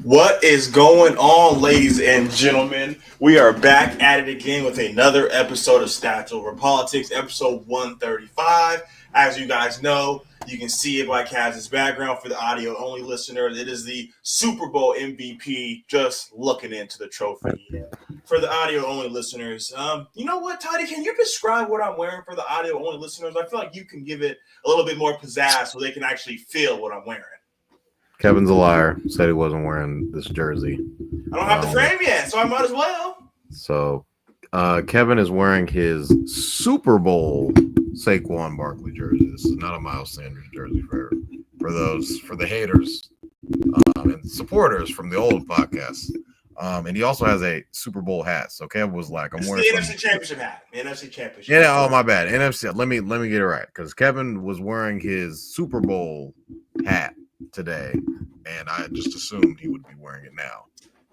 What is going on, ladies and gentlemen? We are back at it again with another episode of Stats Over Politics, episode 135. As you guys know, you can see it by Kaz's background. For the audio-only listeners, it is the Super Bowl MVP just looking into the trophy. For the audio-only listeners, you know what, Toddy? Can you describe what I'm wearing for the audio-only listeners? I feel like you can give it a little bit more pizzazz so they can actually feel what I'm wearing. Kevin's a liar. Said he wasn't wearing this jersey. I don't have the frame yet, so I might as well. So, Kevin is wearing his Super Bowl Saquon Barkley jersey. This is not a Miles Sanders jersey for the haters and supporters from the old podcast. And he also has a Super Bowl hat. So Kevin was like, "I'm wearing the NFC Championship hat." The NFC Championship. Yeah. Oh, my bad. NFC. Let me get it right, because Kevin was wearing his Super Bowl hat today, and I just assumed he would be wearing it now.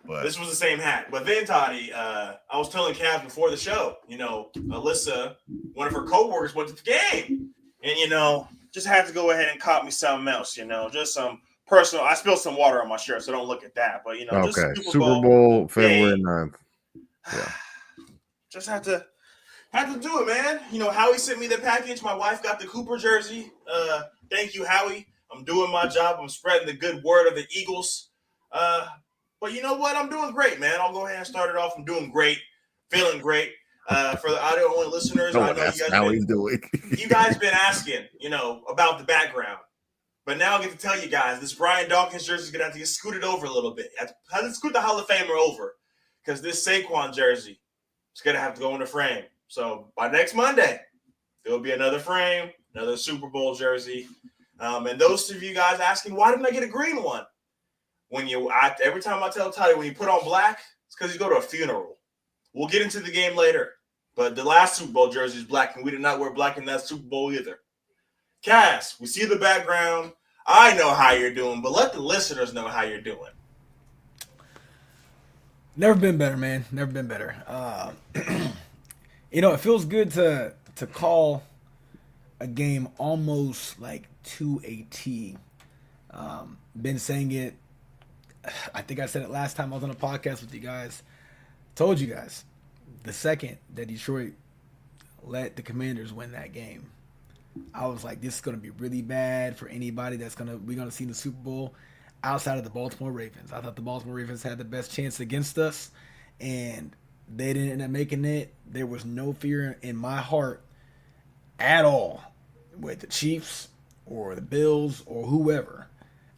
But this was the same hat. But then, Toddy, I was telling Kaz before the show, Alyssa, one of her coworkers, went to the game, and just had to go ahead and cop me something else. Just some personal. I spilled some water on my shirt, so don't look at that. But okay, just Super Bowl February 9th. Yeah, just had to do it, man. Howie sent me the package. My wife got the Cooper jersey. Thank you, Howie. I'm doing my job. I'm spreading the good word of the Eagles. But you know what? I'm doing great, man. I'll go ahead and start it off. I'm doing great, feeling great. For the audio-only listeners, I know you guys been asking, about the background. But now I get to tell you guys, this Brian Dawkins jersey is going to have to get scooted over a little bit. I have to scoot the Hall of Famer over, because this Saquon jersey is going to have to go in the frame. So by next Monday, there will be another frame, another Super Bowl jersey. And those of you guys asking, why didn't I get a green one? Every time I tell Toddy, when you put on black, it's because you go to a funeral. We'll get into the game later. But the last Super Bowl jersey is black, and we did not wear black in that Super Bowl either. Cass, we see the background. I know how you're doing, but let the listeners know how you're doing. Never been better, man. Never been better. It feels good to call a game almost like to a T. Been saying it. I think I said it last time I was on a podcast with you guys. Told you guys, the second that Detroit let the Commanders win that game, I was like, this is going to be really bad for anybody we're going to see in the Super Bowl outside of the Baltimore Ravens. I thought the Baltimore Ravens had the best chance against us, and they didn't end up making it. There was no fear in my heart at all with the Chiefs or the Bills or whoever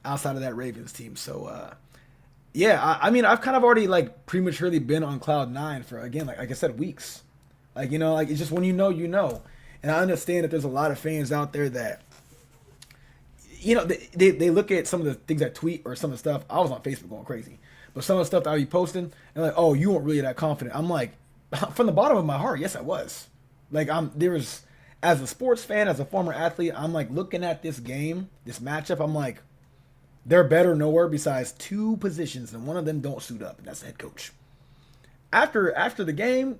outside of that Ravens team. So, I mean, I've kind of already prematurely been on cloud nine for, again, like I said, weeks. It's just when you know. And I understand that there's a lot of fans out there that, you know, they look at some of the things I tweet or some of the stuff. I was on Facebook going crazy. But some of the stuff that I be posting, and like, oh, you weren't really that confident. I'm like, from the bottom of my heart, yes, I was. Like, as a sports fan, as a former athlete, I'm like looking at this game, this matchup. I'm like, they're better nowhere besides two positions, and one of them don't suit up, and that's the head coach. After the game,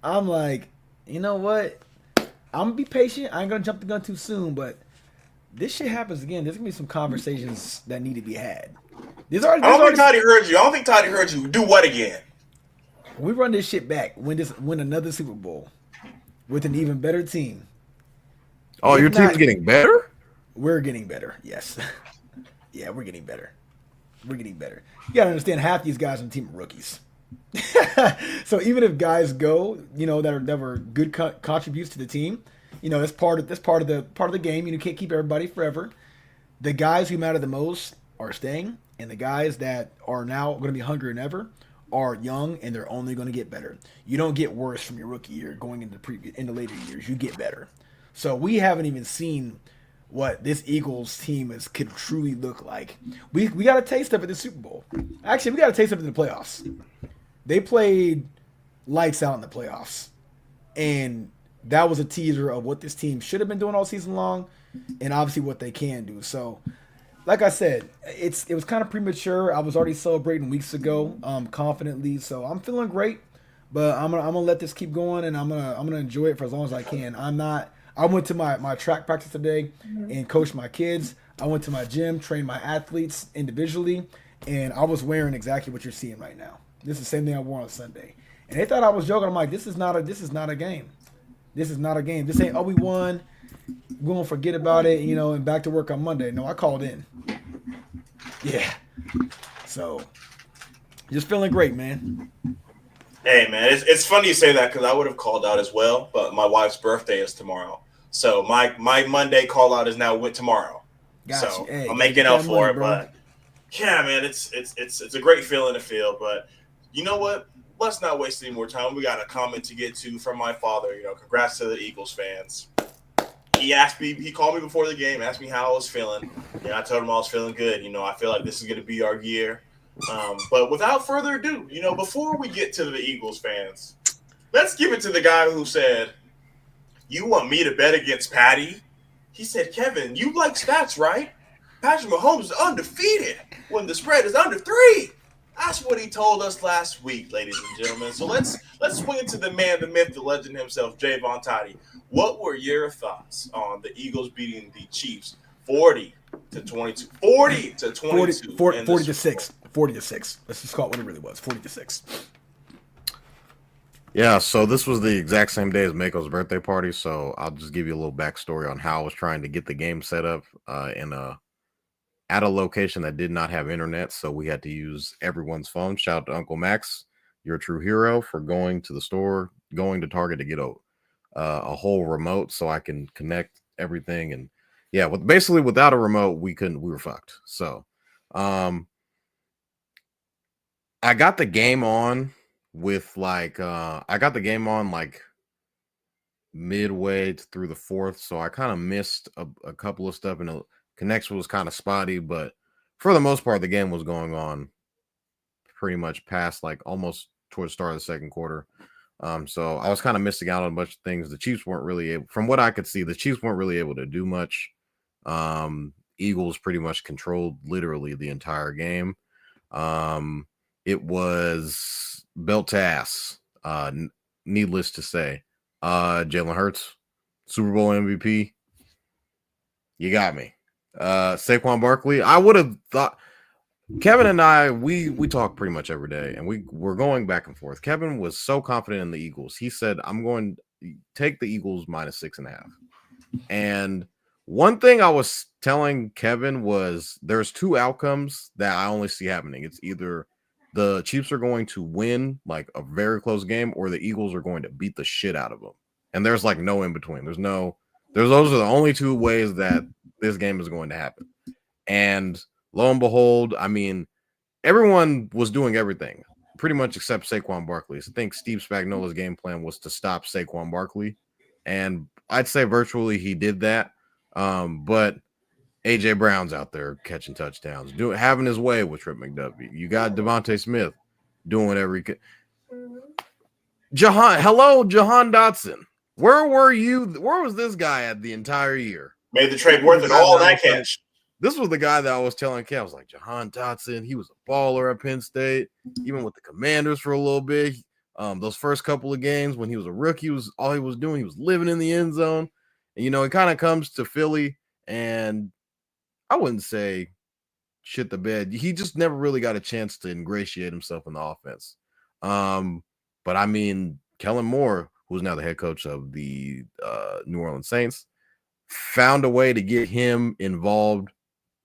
I'm like, you know what? I'm gonna be patient. I ain't gonna jump the gun too soon, but this shit happens again. There's gonna be some conversations that need to be had. I don't think Toddy heard you. Do what again? We run this shit back. Win another Super Bowl with an even better team. Oh, If your team's not, getting better? We're getting better. Yes. Yeah, we're getting better. We're getting better. You gotta understand, half these guys on the team are rookies. So even if guys go, you know, that were good contributes to the team, you know, that's part of the game. You can't keep everybody forever. The guys who matter the most are staying, and the guys that are now going to be hungrier than ever are young, and they're only going to get better. You don't get worse from your rookie year going into later years. You get better. So we haven't even seen what this Eagles team could truly look like. We got a taste of it in the Super Bowl. Actually, we got a taste of it in the playoffs. They played lights out in the playoffs, and that was a teaser of what this team should have been doing all season long, and obviously what they can do. So, like I said, it was kind of premature. I was already celebrating weeks ago, confidently. So I'm feeling great, but I'm gonna let this keep going, and I'm gonna enjoy it for as long as I can. I went to my track practice today and coached my kids. I went to my gym, trained my athletes individually, and I was wearing exactly what you're seeing right now. This is the same thing I wore on Sunday. And they thought I was joking. I'm like, this is not a game. This is not a game. This ain't, oh, we won. We're going to forget about it, you know, and back to work on Monday. No, I called in. Yeah. So, just feeling great, man. Hey, man, it's funny you say that because I would have called out as well, but my wife's birthday is tomorrow. So my Monday call out is now tomorrow. Gotcha. So Hey, I'm making up for money, it, bro. but yeah, man, it's a great feeling to feel. But you know what? Let's not waste any more time. We got a comment to get to from my father. You know, congrats to the Eagles fans. He called me before the game, asked me how I was feeling. And I told him I was feeling good. You know, I feel like this is going to be our year. But without further ado, you know, before we get to the Eagles fans, let's give it to the guy who said, "You want me to bet against Patty?" He said, "Kevin, you like stats, right? Patrick Mahomes is undefeated when the spread is under 3. That's what he told us last week, ladies and gentlemen. So let's swing it to the man, the myth, the legend himself, Jaevon Toddy. What were your thoughts on the Eagles beating the Chiefs 40-22? 40-22. 40 to 6. 40 to 6. Let's just call it what it really was. 40 to 6. Yeah, so this was the exact same day as Mako's birthday party, so I'll just give you a little backstory on how I was trying to get the game set up at a location that did not have internet, so we had to use everyone's phone. Shout out to Uncle Max. You're a true hero for going to the store, going to Target to get a whole remote so I can connect everything. And yeah, basically without a remote, we were fucked. So I got the game on with like midway through the fourth, so I kind of missed a couple of stuff, and the connection was kind of spotty, but for the most part the game was going on pretty much past like almost towards the start of the second quarter. So I was kind of missing out on a bunch of things. The Chiefs weren't really able, from what I could see, the Chiefs weren't really able to do much. Eagles pretty much controlled literally the entire game. It was belt to ass, needless to say. Jalen Hurts, Super Bowl MVP. You got me. Saquon Barkley. I would have thought Kevin and I, we talk pretty much every day, and we're going back and forth. Kevin was so confident in the Eagles. He said, "I'm going to take the Eagles -6.5." And one thing I was telling Kevin was there's two outcomes that I only see happening. It's either the Chiefs are going to win like a very close game, or the Eagles are going to beat the shit out of them. And there's like no in between. Those are the only two ways that this game is going to happen. And lo and behold, I mean, everyone was doing everything pretty much except Saquon Barkley. So I think Steve Spagnuolo's game plan was to stop Saquon Barkley. And I'd say virtually he did that. But AJ Brown's out there catching touchdowns, having his way with Trip McDuffie. You got Devontae Smith doing whatever he could. Jahan Dotson. Where were you? Where was this guy at the entire year? Made the trade worth it all that cash. This was the guy that I was telling Ken. I was like, Jahan Dotson, he was a baller at Penn State, even with the Commanders for a little bit. Those first couple of games when he was a rookie, all he was doing, he was living in the end zone. And, you know, it kind of comes to Philly, and I wouldn't say shit the bed. He just never really got a chance to ingratiate himself in the offense. But, I mean, Kellen Moore, who's now the head coach of the New Orleans Saints, found a way to get him involved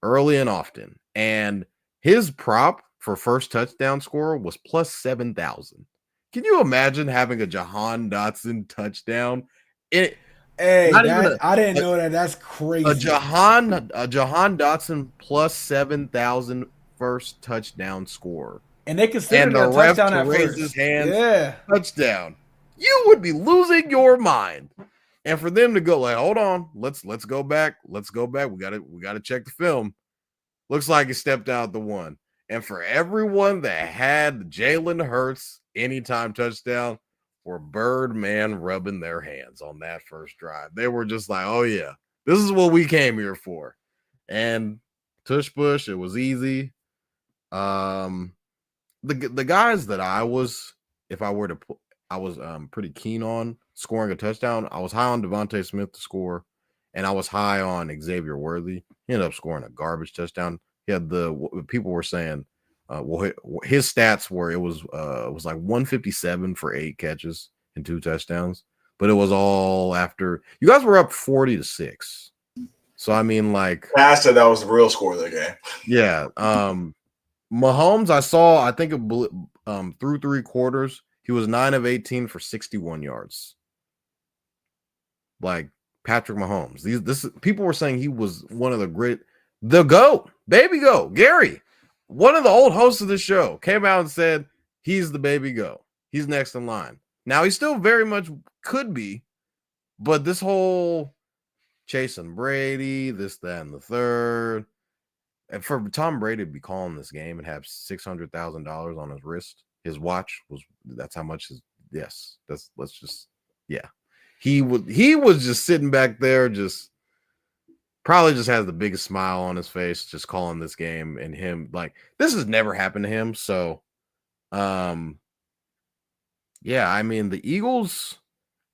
early and often. And his prop for first touchdown score was plus 7,000. Can you imagine having a Jahan Dotson touchdown? I didn't know that. That's crazy. A Jahan Dotson plus 7,000 first touchdown score. And they considered a touchdown at raise first. His hands, yeah. Touchdown. You would be losing your mind. And for them to go like, hold on, let's go back. Let's go back. We gotta check the film. Looks like he stepped out the one. And for everyone that had Jalen Hurts anytime touchdown, were Birdman rubbing their hands on that first drive. They were just like, oh yeah, this is what we came here for. And tush push, it was easy. The guys that I was, if I were to put, I was pretty keen on scoring a touchdown. I was high on Devontae Smith to score, and I was high on Xavier Worthy. He ended up scoring a garbage touchdown. He had people were saying, his stats were it was like 157 for 8 catches and 2 touchdowns, but it was all after you guys were up 40-6. So I mean, like, I said that was the real score of the game. Yeah. Mahomes, I think through 3 quarters, he was 9 of 18 for 61 yards. Like Patrick Mahomes. People were saying he was one of the GOAT, baby GOAT. Gary, one of the old hosts of the show, came out and said he's the baby GOAT. He's next in line. Now, he still very much could be, but this whole chasing Brady, this, that, and the third, and for Tom Brady to be calling this game and have $600,000 on his wrist, his watch that's how much he was just sitting back there, probably just has the biggest smile on his face, just calling this game, and him like this has never happened to him. So, yeah, I mean the Eagles.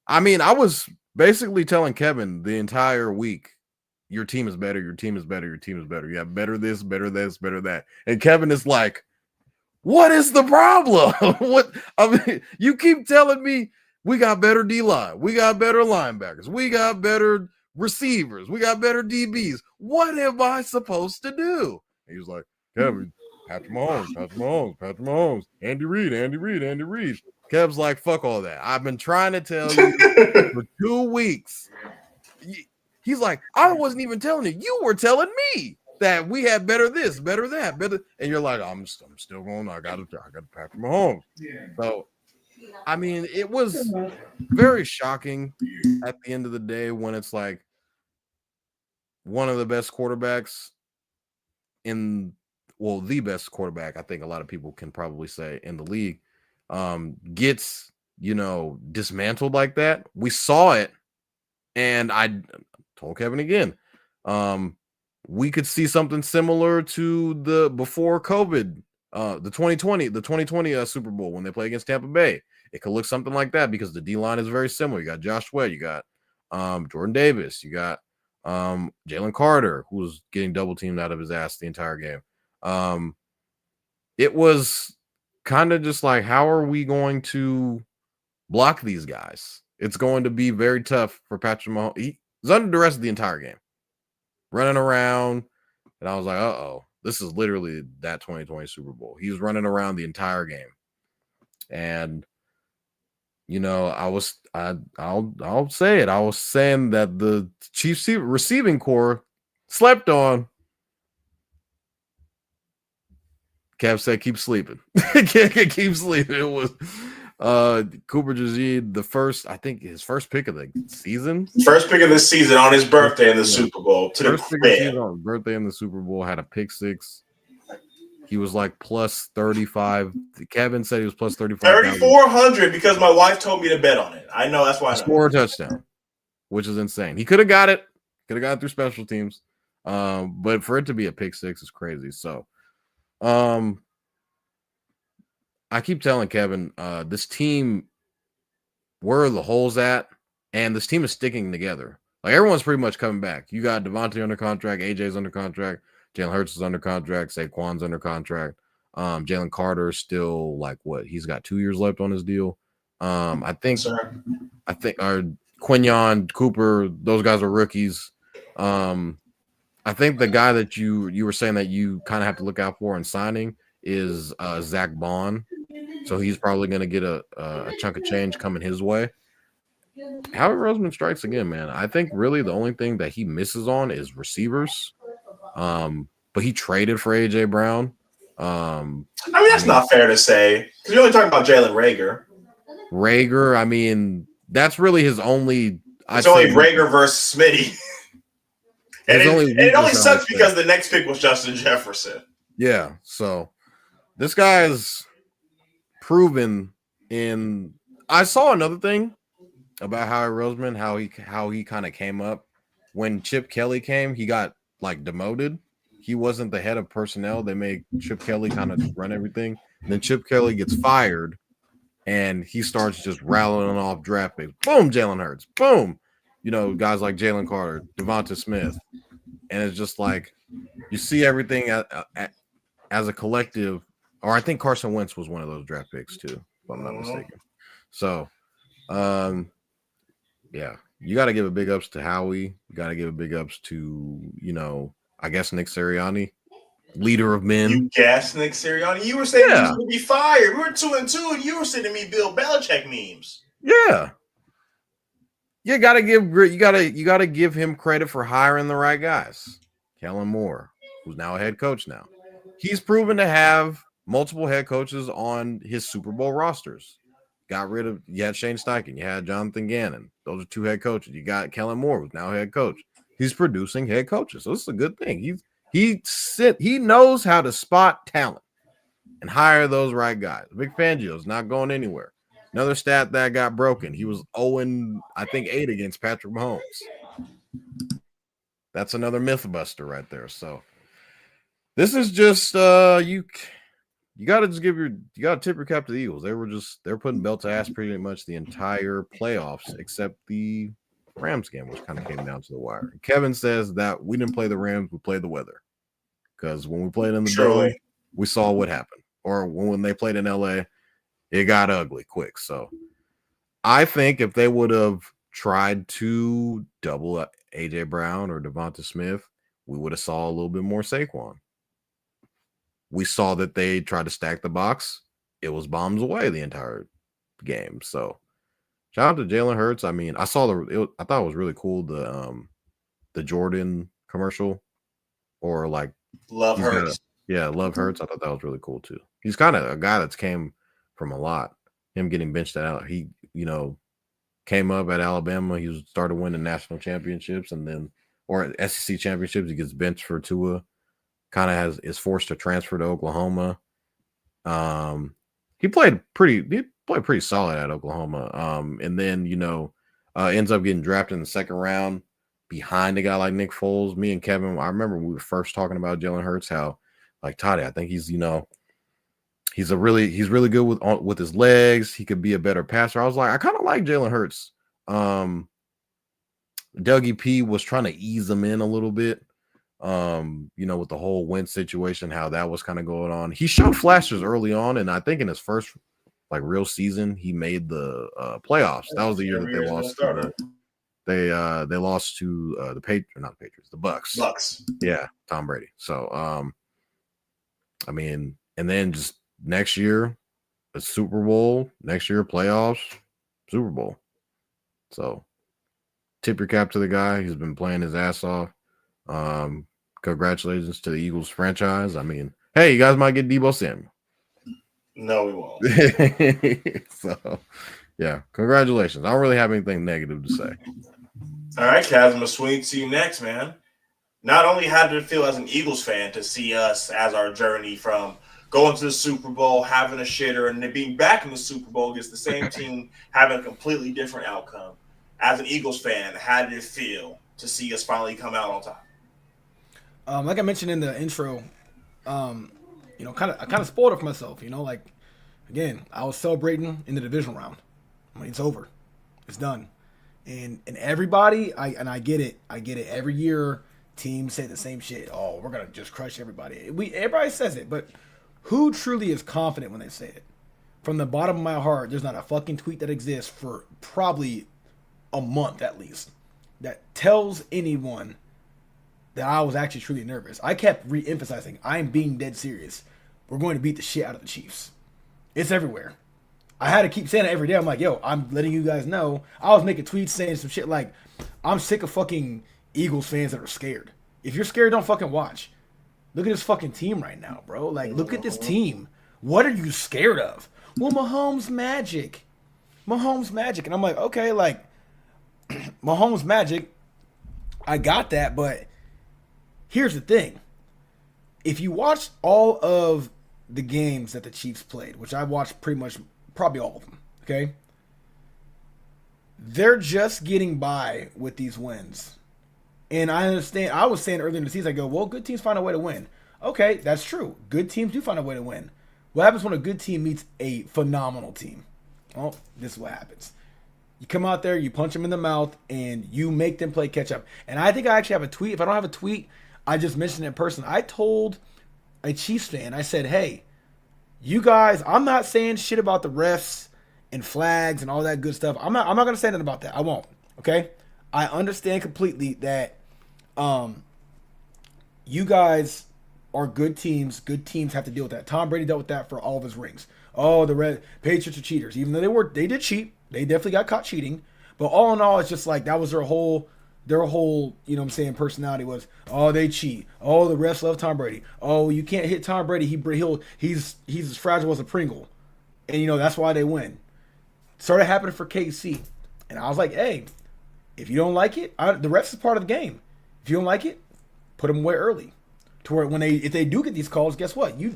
I mean, I was basically telling Kevin the entire week, your team is better, your team is better, your team is better. You have better this, better that. And Kevin is like, what is the problem? You keep telling me we got better D-line, we got better linebackers, we got better receivers, we got better DBs. What am I supposed to do? And he was like, Kevin, Patrick Mahomes, Andy Reid. Kev's like, fuck all that. I've been trying to tell you for 2 weeks. He's like, I wasn't even telling you. You were telling me that we had better this, better that, better. And you're like, I'm still going. I got to Patrick Mahomes. Yeah. So, I mean, it was very shocking at the end of the day when it's like one of the best quarterbacks the best quarterback, I think a lot of people can probably say in the league, gets, dismantled like that. We saw it. And I told Kevin again, we could see something similar to the before COVID, the 2020 Super Bowl when they play against Tampa Bay. It could look something like that because the D-line is very similar. You got Josh Sweat, you got Jordan Davis, you got Jalen Carter, who was getting double teamed out of his ass the entire game. It was kind of just like, how are we going to block these guys? It's going to be very tough for Patrick Mahomes. He was under duress the entire game, running around. And I was like, uh-oh, this is literally that 2020 Super Bowl. He was running around the entire game. And, I'll say it. I was saying that the Chiefs receiving core slept on. Kev said, keep sleeping. Keep sleeping. Cooper Jazid, I think his first pick of the season. First pick of the season on his birthday in the Super Bowl to First the pick of the season crib. on his birthday in the Super Bowl, had a pick six. He was like plus 35. Kevin said he was plus 35. 3,400 because my wife told me to bet on it. I know that's why I know. Score a touchdown, which is insane. He could have got it. Could have got it through special teams. But for it to be a pick six is crazy. So, I keep telling Kevin, this team, where are the holes at? And this team is sticking together. Like everyone's pretty much coming back. You got Devontae under contract, AJ's under contract, Jalen Hurts is under contract, Saquon's under contract. Jalen Carter is still like what? He's got 2 years left on his deal. I think our Quinyon, Cooper, those guys are rookies. I think the guy that you were saying that you kind of have to look out for in signing is Zach Bond. So he's probably going to get a chunk of change coming his way. Howie Roseman strikes again, man. I think really the only thing that he misses on is receivers. But he traded for AJ Brown. That's not fair to say because you're only talking about Jalen Reagor. Reagor, I mean, that's really his only. It's only Reagor versus Smitty. And it only sucks because the next pick was Justin Jefferson. Yeah, so this guy's proven in. I saw another thing about Howie Roseman, how he kind of came up when Chip Kelly came. He got like demoted. He wasn't the head of personnel. They made Chip Kelly kind of run everything. And then Chip Kelly gets fired, and he starts just rattling off draft picks. Boom, Jalen Hurts. Boom, guys like Jalen Carter, Devonta Smith, and it's just like you see everything as a collective. Or I think Carson Wentz was one of those draft picks too, if I'm not mistaken. So, yeah, you got to give a big ups to Howie. You got to give a big ups to, I guess Nick Sirianni, leader of men. You gassed Nick Sirianni. You were saying he was going to be fired. We were 2-2, and you were sending me Bill Belichick memes. Yeah. You gotta give him credit for hiring the right guys. Kellen Moore, who's now a head coach now. He's proven to have multiple head coaches on his Super Bowl rosters. You had Shane Steichen, you had Jonathan Gannon. Those are two head coaches. You got Kellen Moore, who's now head coach. He's producing head coaches. So this is a good thing. He knows how to spot talent and hire those right guys. Vic Fangio's not going anywhere. Another stat that got broken. He was 0-8 against Patrick Mahomes. That's another myth buster right there. So this is just you gotta tip your cap to the Eagles. They're putting belt to ass pretty much the entire playoffs, except the Rams game, which kind of came down to the wire. Kevin says that we didn't play the Rams, we played the weather. Because when we played in the building, we saw what happened. Or when they played in LA, it got ugly quick. So I think if they would have tried to double AJ Brown or Devonta Smith, we would have saw a little bit more Saquon. We saw that they tried to stack the box. It was bombs away the entire game. So shout out to Jalen Hurts. I mean, I thought it was really cool the Jordan commercial, or like Love Hurts. Love Hurts. I thought that was really cool too. He's kind of a guy that's came from a lot. Him getting benched out. He, came up at Alabama. He started winning national championships or SEC championships. He gets benched for Tua. Kind of is forced to transfer to Oklahoma. He played pretty solid at Oklahoma. And then ends up getting drafted in the second round behind a guy like Nick Foles. Me and Kevin, I remember we were first talking about Jalen Hurts, how like Toddy, I think he's he's really good with his legs. He could be a better passer. I was like, I kind of like Jalen Hurts. Dougie P was trying to ease him in a little bit. With the whole Wentz situation, how that was kind of going on. He showed flashes early on, and I think in his first real season, he made the playoffs. That was the year that they lost. They lost to the Bucks. Bucks. Yeah, Tom Brady. So and then just next year, a Super Bowl. Next year, playoffs, Super Bowl. So tip your cap to the guy. He's been playing his ass off. Congratulations to the Eagles franchise. I mean, hey, you guys might get Deebo Samuel. No, we won't. So, yeah, congratulations. I don't really have anything negative to say. All right, Kaz, I'm going to swing to you next, man. Not only how did it feel as an Eagles fan to see us as our journey from going to the Super Bowl, having a shitter, and then being back in the Super Bowl against the same team, having a completely different outcome. As an Eagles fan, how did it feel to see us finally come out on top? Like I mentioned in the intro, I kind of spoiled it for myself. Like, again, I was celebrating in the divisional round. I mean, it's over, it's done, and everybody, I get it. Every year, teams say the same shit. Oh, we're gonna just crush everybody. Everybody says it, but who truly is confident when they say it? From the bottom of my heart, there's not a fucking tweet that exists for probably a month at least that tells anyone that I was actually truly nervous. I kept re-emphasizing, I'm being dead serious. We're going to beat the shit out of the Chiefs. It's everywhere. I had to keep saying it every day. I'm like, yo, I'm letting you guys know. I was making tweets saying some shit like, I'm sick of fucking Eagles fans that are scared. If you're scared, don't fucking watch. Look at this fucking team right now, bro. Like, look at this team. What are you scared of? Well, Mahomes magic. And I'm like, okay, like, Mahomes magic, I got that, but here's the thing. If you watch all of the games that the Chiefs played, which I watched pretty much, probably all of them, okay? They're just getting by with these wins. And I understand, I was saying earlier in the season, I go, well, good teams find a way to win. Okay, that's true. Good teams do find a way to win. What happens when a good team meets a phenomenal team? Well, this is what happens. You come out there, you punch them in the mouth, and you make them play catch up. And I think I actually have a tweet. If I don't have a tweet, I just mentioned it in person. I told a Chiefs fan, I said, hey, you guys, I'm not saying shit about the refs and flags and all that good stuff. I'm not going to say nothing about that. I won't. Okay? I understand completely that you guys are good teams. Good teams have to deal with that. Tom Brady dealt with that for all of his rings. Oh, the Patriots are cheaters. Even though they did cheat. They definitely got caught cheating. But all in all, it's just like that was their whole, you know what I'm saying, personality was, oh, they cheat. Oh, the refs love Tom Brady. Oh, you can't hit Tom Brady. He's as fragile as a Pringle. And, that's why they win. Started happening for KC. And I was like, hey, if you don't like it, the refs is part of the game. If you don't like it, put them away early. To where if they do get these calls, guess what? You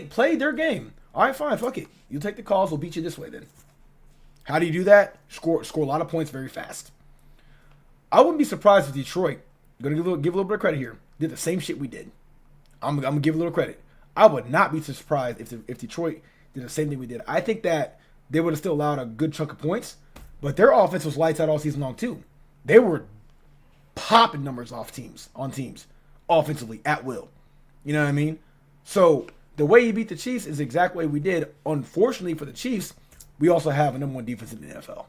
play their game. All right, fine, fuck it. You take the calls, we'll beat you this way then. How do you do that? Score a lot of points very fast. I wouldn't be surprised if Detroit, gonna give a little bit of credit here, did the same shit we did. I'm gonna give a little credit. I would not be surprised if Detroit did the same thing we did. I think that they would have still allowed a good chunk of points, but their offense was lights out all season long too. They were popping numbers on teams offensively at will. You know what I mean? So the way you beat the Chiefs is the exact way we did. Unfortunately for the Chiefs, we also have a number one defense in the NFL.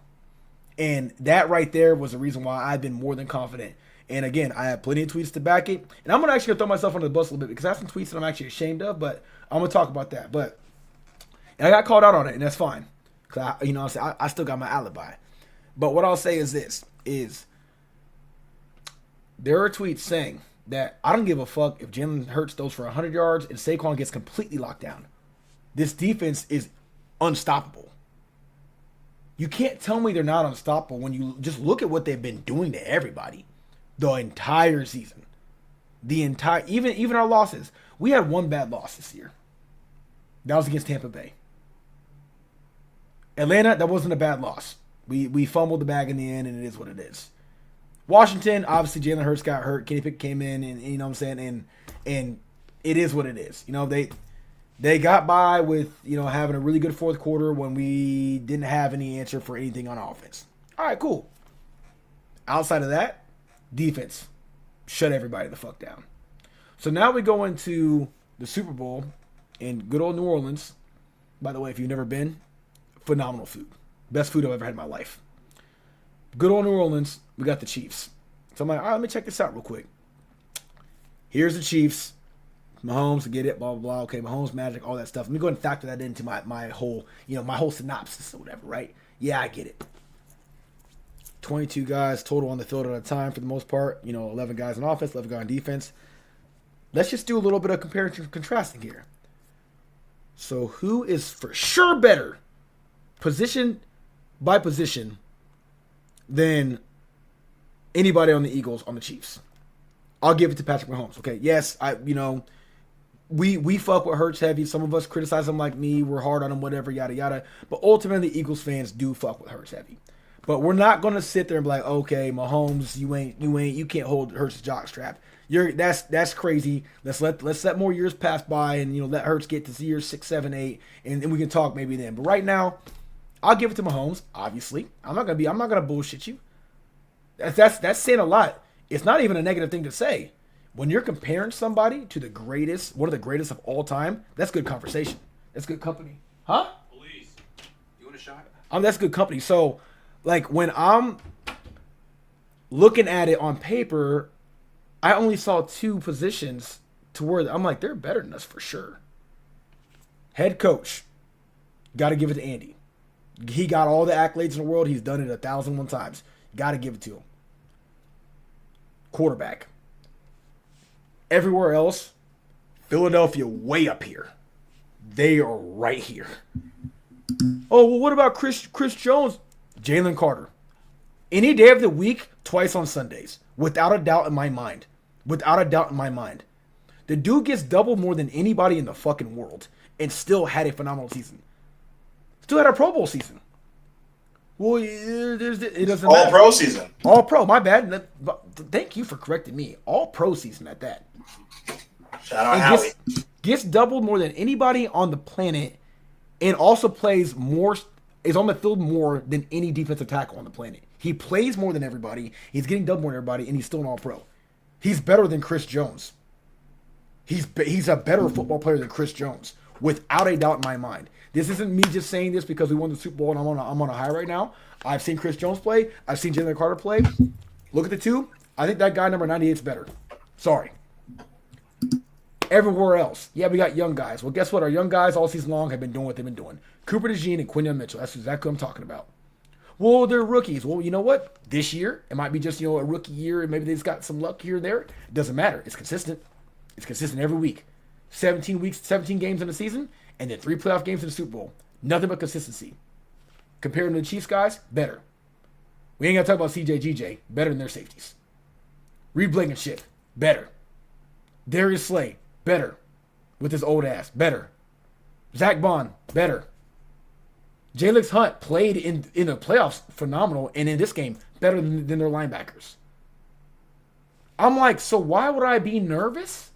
And that right there was the reason why I've been more than confident. And again, I have plenty of tweets to back it. And I'm going to actually throw myself under the bus a little bit because I have some tweets that I'm actually ashamed of, but I'm going to talk about that. And I got called out on it, and that's fine. Because I still got my alibi. But what I'll say is this, there are tweets saying that I don't give a fuck if Jalen Hurts throws for 100 yards and Saquon gets completely locked down. This defense is unstoppable. You can't tell me they're not unstoppable when you just look at what they've been doing to everybody the entire season. Even our losses. We had one bad loss this year. That was against Tampa Bay. Atlanta, that wasn't a bad loss. We fumbled the bag in the end, and it is what it is. Washington, obviously Jalen Hurts got hurt. Kenny Pickett came in, and you know what I'm saying, and it is what it is. They got by with, having a really good fourth quarter when we didn't have any answer for anything on offense. All right, cool. Outside of that, defense shut everybody the fuck down. So now we go into the Super Bowl in good old New Orleans. By the way, if you've never been, phenomenal food. Best food I've ever had in my life. Good old New Orleans, we got the Chiefs. So I'm like, all right, let me check this out real quick. Here's the Chiefs. Mahomes, get it, blah, blah, blah. Okay, Mahomes magic, all that stuff. Let me go ahead and factor that into my whole, my whole synopsis or whatever, right? Yeah, I get it. 22 guys total on the field at a time for the most part. 11 guys on offense, 11 guys on defense. Let's just do a little bit of comparison and contrasting here. So who is for sure better, position by position, than anybody on the Eagles on the Chiefs? I'll give it to Patrick Mahomes. Okay, yes, we fuck with Hurts heavy. Some of us criticize him like me. We're hard on him, whatever, yada yada. But ultimately, Eagles fans do fuck with Hurts heavy. But we're not gonna sit there and be like, okay, Mahomes, you can't hold Hurts' jockstrap. That's crazy. Let's let more years pass by and let Hurts get to years 6, 7, 8, and we can talk maybe then. But right now, I'll give it to Mahomes. Obviously, I'm not gonna bullshit you. That's saying a lot. It's not even a negative thing to say. When you're comparing somebody to the greatest, one of the greatest of all time, that's good conversation. That's good company. Huh? Please. You want a shot? That's good company. So, like, when I'm looking at it on paper, I only saw two positions to where I'm like, they're better than us for sure. Head coach. Got to give it to Andy. He got all the accolades in the world. He's done it 1,001 times. Got to give it to him. Quarterback. Everywhere else, Philadelphia way up here. They are right here. Oh, well, what about Chris Jones? Jalen Carter. Any day of the week, twice on Sundays. Without a doubt in my mind. Without a doubt in my mind. The dude gets double more than anybody in the fucking world and still had a phenomenal season. Still had a Pro Bowl season. Well, it doesn't matter. All pro season. All pro, my bad. Thank you for correcting me. All pro season at that. Shout out Howie. Gets doubled more than anybody on the planet and also is on the field more than any defensive tackle on the planet. He plays more than everybody. He's getting doubled more than everybody, and he's still an all pro. He's better than Chris Jones. He's a better football player than Chris Jones, without a doubt in my mind. This isn't me just saying this because we won the Super Bowl and I'm on a high right now. I've seen Chris Jones play. I've seen Jalen Carter play. Look at the two. I think that guy number 98 is better. Sorry. Everywhere else, yeah, we got young guys. Well, guess what? Our young guys all season long have been doing what they've been doing. Cooper DeJean and Quinyon Mitchell. That's exactly what I'm talking about. Well, they're rookies. Well, you know what? This year, it might be just, a rookie year, and maybe they just got some luck here and there. It doesn't matter. It's consistent. It's consistent every week. 17 weeks, 17 games in the season, and then 3 playoff games in the Super Bowl. Nothing but consistency. Compared to the Chiefs guys, better. We ain't got to talk about CJ GJ. Better than their safeties. Reed Blankenship, better. Darius Slay, better. With his old ass, better. Zach Bond, better. Jalix Hunt played in the playoffs phenomenal, and in this game, better than their linebackers. I'm like, so why would I be nervous?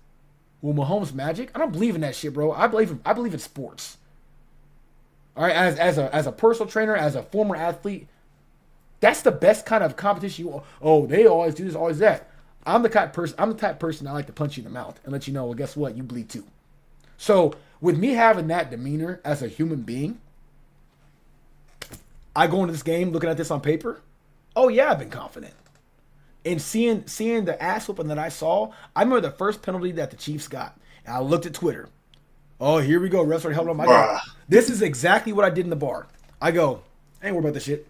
Well, Mahomes magic? I don't believe in that shit, bro. I believe in sports. All right, as a personal trainer, as a former athlete, that's the best kind of competition. They always do this, always that. I'm the type of person I like to punch you in the mouth and let you know, well, guess what? You bleed too. So with me having that demeanor as a human being, I go into this game looking at this on paper. Oh yeah, I've been confident. And seeing the ass whooping that I saw, I remember the first penalty that the Chiefs got. And I looked at Twitter. Oh, here we go. Refs are helping them. This is exactly what I did in the bar. I go, I ain't worried about this shit.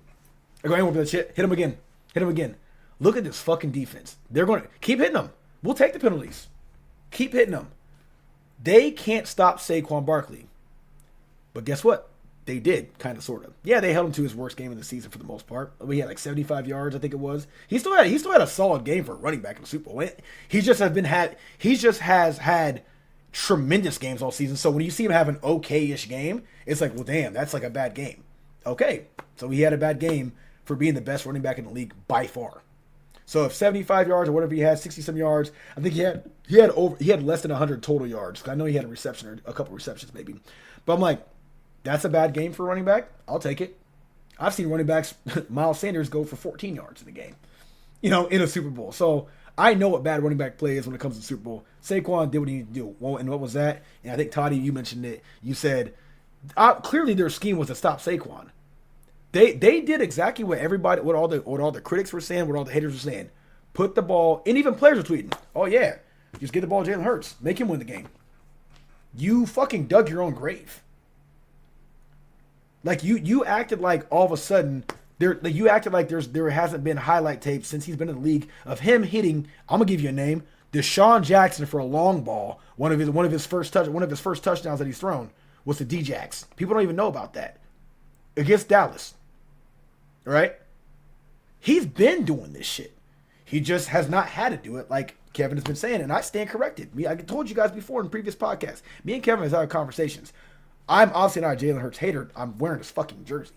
I go, I ain't worried about that shit. Hit him again. Hit him again. Look at this fucking defense. They're going to keep hitting them. We'll take the penalties. Keep hitting them. They can't stop Saquon Barkley. But guess what? They did, kind of, sort of. Yeah, they held him to his worst game of the season for the most part. We had like 75 yards, I think it was. He still had a solid game for a running back in the Super Bowl. He just has had tremendous games all season. So when you see him have an okay-ish game, it's like, well, damn, that's like a bad game. Okay, so he had a bad game for being the best running back in the league by far. So if 75 yards or whatever he had, 60-some yards, I think he had less than 100 total yards. I know he had a reception or a couple receptions maybe. But I'm like, that's a bad game for a running back. I'll take it. I've seen running backs, Miles Sanders, go for 14 yards in the game, in a Super Bowl. So I know what bad running back play is when it comes to the Super Bowl. Saquon did what he needed to do. Well, and what was that? And I think, Toddy, you mentioned it. You said, clearly their scheme was to stop Saquon. They did exactly what all the critics were saying, what all the haters were saying. Put the ball, and even players were tweeting, oh yeah, just get the ball to Jalen Hurts. Make him win the game. You fucking dug your own grave. Like you acted like all of a sudden there hasn't been highlight tape since he's been in the league of him hitting. I'm gonna give you a name, Deshaun Jackson for a long ball, one of his first touchdowns that he's thrown. was the D-Jacks. People don't even know about that. Against Dallas. Right? He's been doing this shit. He just has not had to do it like Kevin has been saying, and I stand corrected. I told you guys before in previous podcasts. Me and Kevin has had conversations. I'm obviously not a Jalen Hurts hater. I'm wearing his fucking jersey.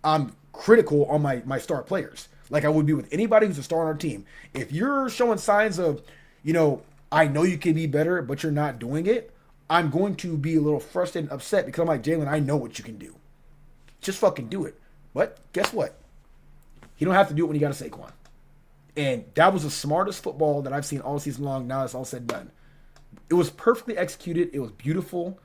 I'm critical on my star players, like I would be with anybody who's a star on our team. If you're showing signs of, I know you can be better, but you're not doing it, I'm going to be a little frustrated and upset because I'm like, Jalen, I know what you can do. Just fucking do it. But guess what? You don't have to do it when you got a Saquon. And that was the smartest football that I've seen all season long. Now it's all said and done. It was perfectly executed. It was beautiful.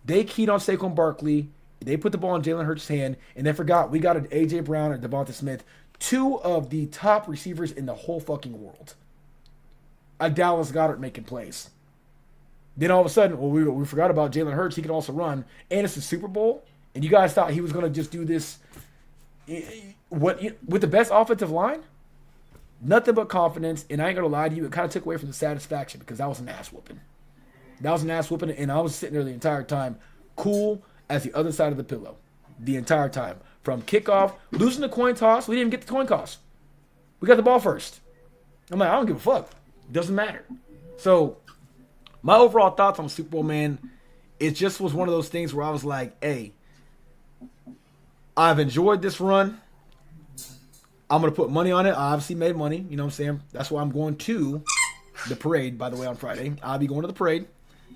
They keyed on Saquon Barkley. They put the ball in Jalen Hurts' hand, and they forgot we got an A.J. Brown and Devonta Smith, two of the top receivers in the whole fucking world. A Dallas Goedert making plays. Then all of a sudden, we forgot about Jalen Hurts. He can also run, and it's the Super Bowl, and you guys thought he was going to just do this with the best offensive line? Nothing but confidence, and I ain't going to lie to you, it kind of took away from the satisfaction because that was an ass whooping. That was an ass whooping, and I was sitting there the entire time, cool as the other side of the pillow. The entire time. From kickoff, losing the coin toss, we didn't even get the coin toss. We got the ball first. I'm like, I don't give a fuck. It doesn't matter. So, my overall thoughts on Super Bowl, man, it just was one of those things where I was like, hey, I've enjoyed this run. I'm going to put money on it. I obviously made money. You know what I'm saying? That's why I'm going to the parade, by the way, on Friday. I'll be going to the parade.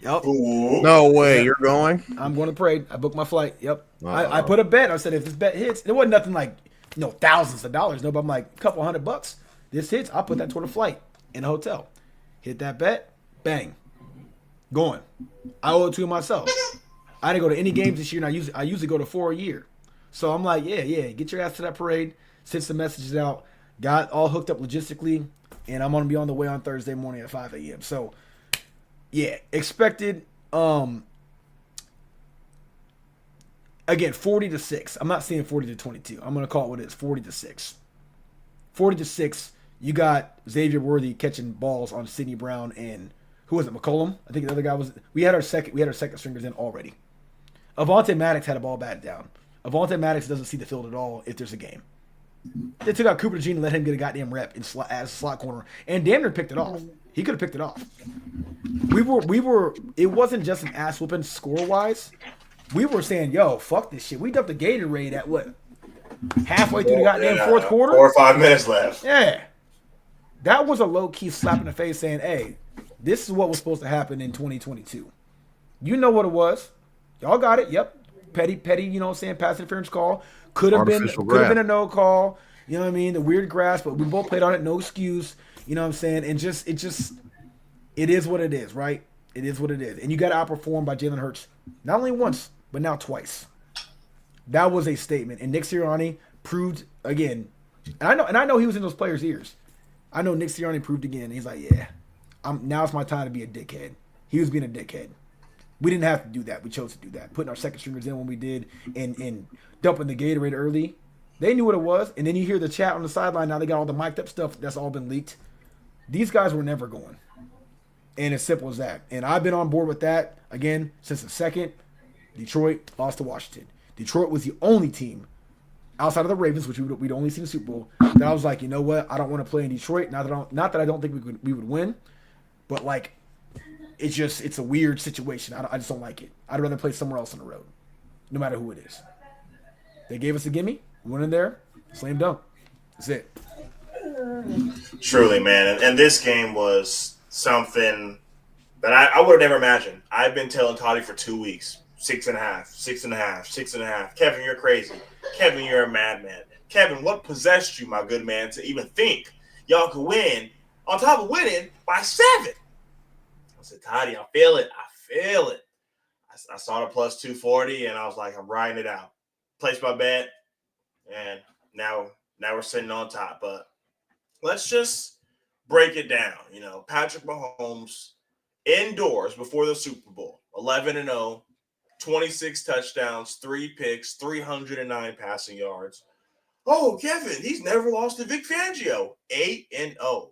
Yep. No way, you're going? I'm going to the parade. I booked my flight. Yep. I put a bet. I said, if this bet hits, it wasn't nothing like, thousands of dollars. No, but I'm like, a couple $100. This hits, I'll put that toward a flight in a hotel. Hit that bet. Bang. Going. I owe it to myself. I didn't go to any games this year, and I usually go to 4 a year. So I'm like, yeah, get your ass to that parade. Send some messages out. Got all hooked up logistically, and I'm going to be on the way on Thursday morning at 5 a.m. So, yeah, expected, again, 40-6. I'm not saying 40-22. I'm going to call it what it is, 40-6. 40-6, you got Xavier Worthy catching balls on Sidney Brown and, who was it, McCollum? I think the other guy was, we had our second stringers in already. Avonte Maddox had a ball batted down. Avonte Maddox doesn't see the field at all if there's a game. They took out Cooper DeJean and let him get a goddamn rep as slot corner, and damn near picked it off. He could have picked it off. We were. It wasn't just an ass whooping score wise. We were saying, "Yo, fuck this shit." We dumped the Gatorade at what? Halfway through the goddamn fourth quarter. 4 or 5 minutes left. Yeah, that was a low key slap in the face, saying, "Hey, this is what was supposed to happen in 2022." You know what it was. Y'all got it. Yep. Petty, you know what I'm saying, pass interference call. Could have been a no call. You know what I mean? The weird grass, but we both played on it, no excuse. You know what I'm saying? And it is what it is, right? It is what it is. And you got outperformed by Jalen Hurts, not only once, but now twice. That was a statement. And Nick Sirianni proved again. And I know he was in those players' ears. I know Nick Sirianni proved again. He's like, yeah, now it's my time to be a dickhead. He was being a dickhead. We didn't have to do that. We chose to do that. Putting our second stringers in when we did and dumping the Gatorade early. They knew what it was. And then you hear the chat on the sideline. Now they got all the mic'd up stuff that's all been leaked. These guys were never going. And as simple as that. And I've been on board with that, again, since the second Detroit lost to Washington. Detroit was the only team outside of the Ravens, which we'd only seen the Super Bowl, that I was like, you know what? I don't want to play in Detroit. Not that I don't think we would win. But, like, it's a weird situation. I just don't like it. I'd rather play somewhere else on the road, no matter who it is. They gave us a gimme. We went in there, slam dunk. That's it. Truly, man. And this game was something that I would have never imagined. I've been telling Toddy for 2 weeks, 6.5. Kevin, you're crazy. Kevin, you're a madman. Kevin, what possessed you, my good man, to even think y'all could win on top of winning by 7? I said, Toddy, I feel it. I saw the plus 240, and I was like, I'm riding it out. Placed my bet, and now we're sitting on top. But let's just break it down. Patrick Mahomes indoors before the Super Bowl, 11-0, 26 touchdowns, 3 picks, 309 passing yards. Oh, Kevin, he's never lost to Vic Fangio, 8-0.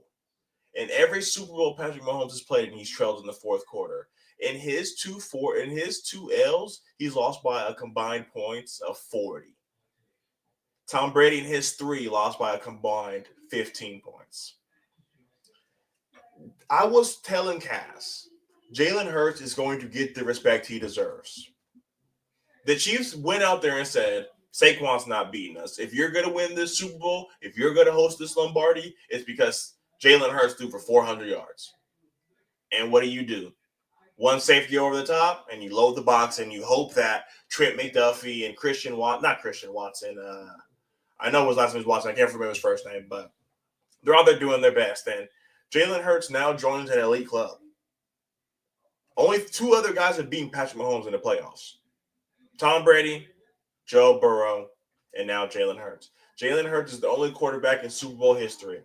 In every Super Bowl Patrick Mahomes has played, and he's trailed in the fourth quarter. In his two L's, he's lost by a combined points of 40. Tom Brady in his 3 lost by a combined 15 points. I was telling Cass, Jalen Hurts is going to get the respect he deserves. The Chiefs went out there and said, Saquon's not beating us. If you're going to win this Super Bowl, if you're going to host this Lombardi, it's because Jalen Hurts threw for 400 yards. And what do? One safety over the top, and you load the box, and you hope that Trent McDuffie and I know his last name is Watson. I can't remember his first name, but they're out there doing their best. And Jalen Hurts now joins an elite club. Only 2 other guys have beaten Patrick Mahomes in the playoffs. Tom Brady, Joe Burrow, and now Jalen Hurts. Jalen Hurts is the only quarterback in Super Bowl history.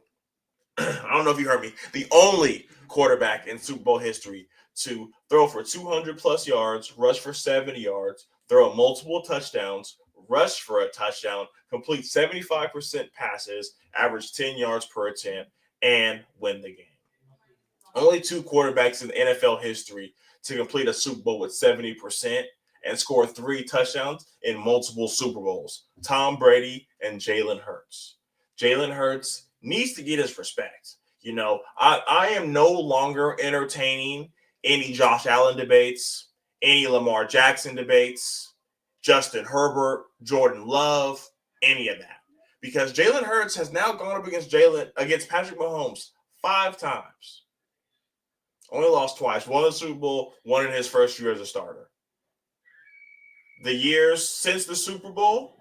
I don't know if you heard me. The only quarterback in Super Bowl history to throw for 200-plus yards, rush for 70 yards, throw multiple touchdowns, rush for a touchdown, complete 75% passes, average 10 yards per attempt, and win the game. Only 2 quarterbacks in NFL history to complete a Super Bowl with 70% and score 3 touchdowns in multiple Super Bowls. Tom Brady and Jalen Hurts. Jalen Hurts needs to get his respect. You know, I am no longer entertaining any Josh Allen debates, any Lamar Jackson debates, Justin Herbert, Jordan Love, any of that. Because Jalen Hurts has now gone up against Patrick Mahomes 5 times. Only lost twice. One in the Super Bowl, one in his first year as a starter. The years since the Super Bowl,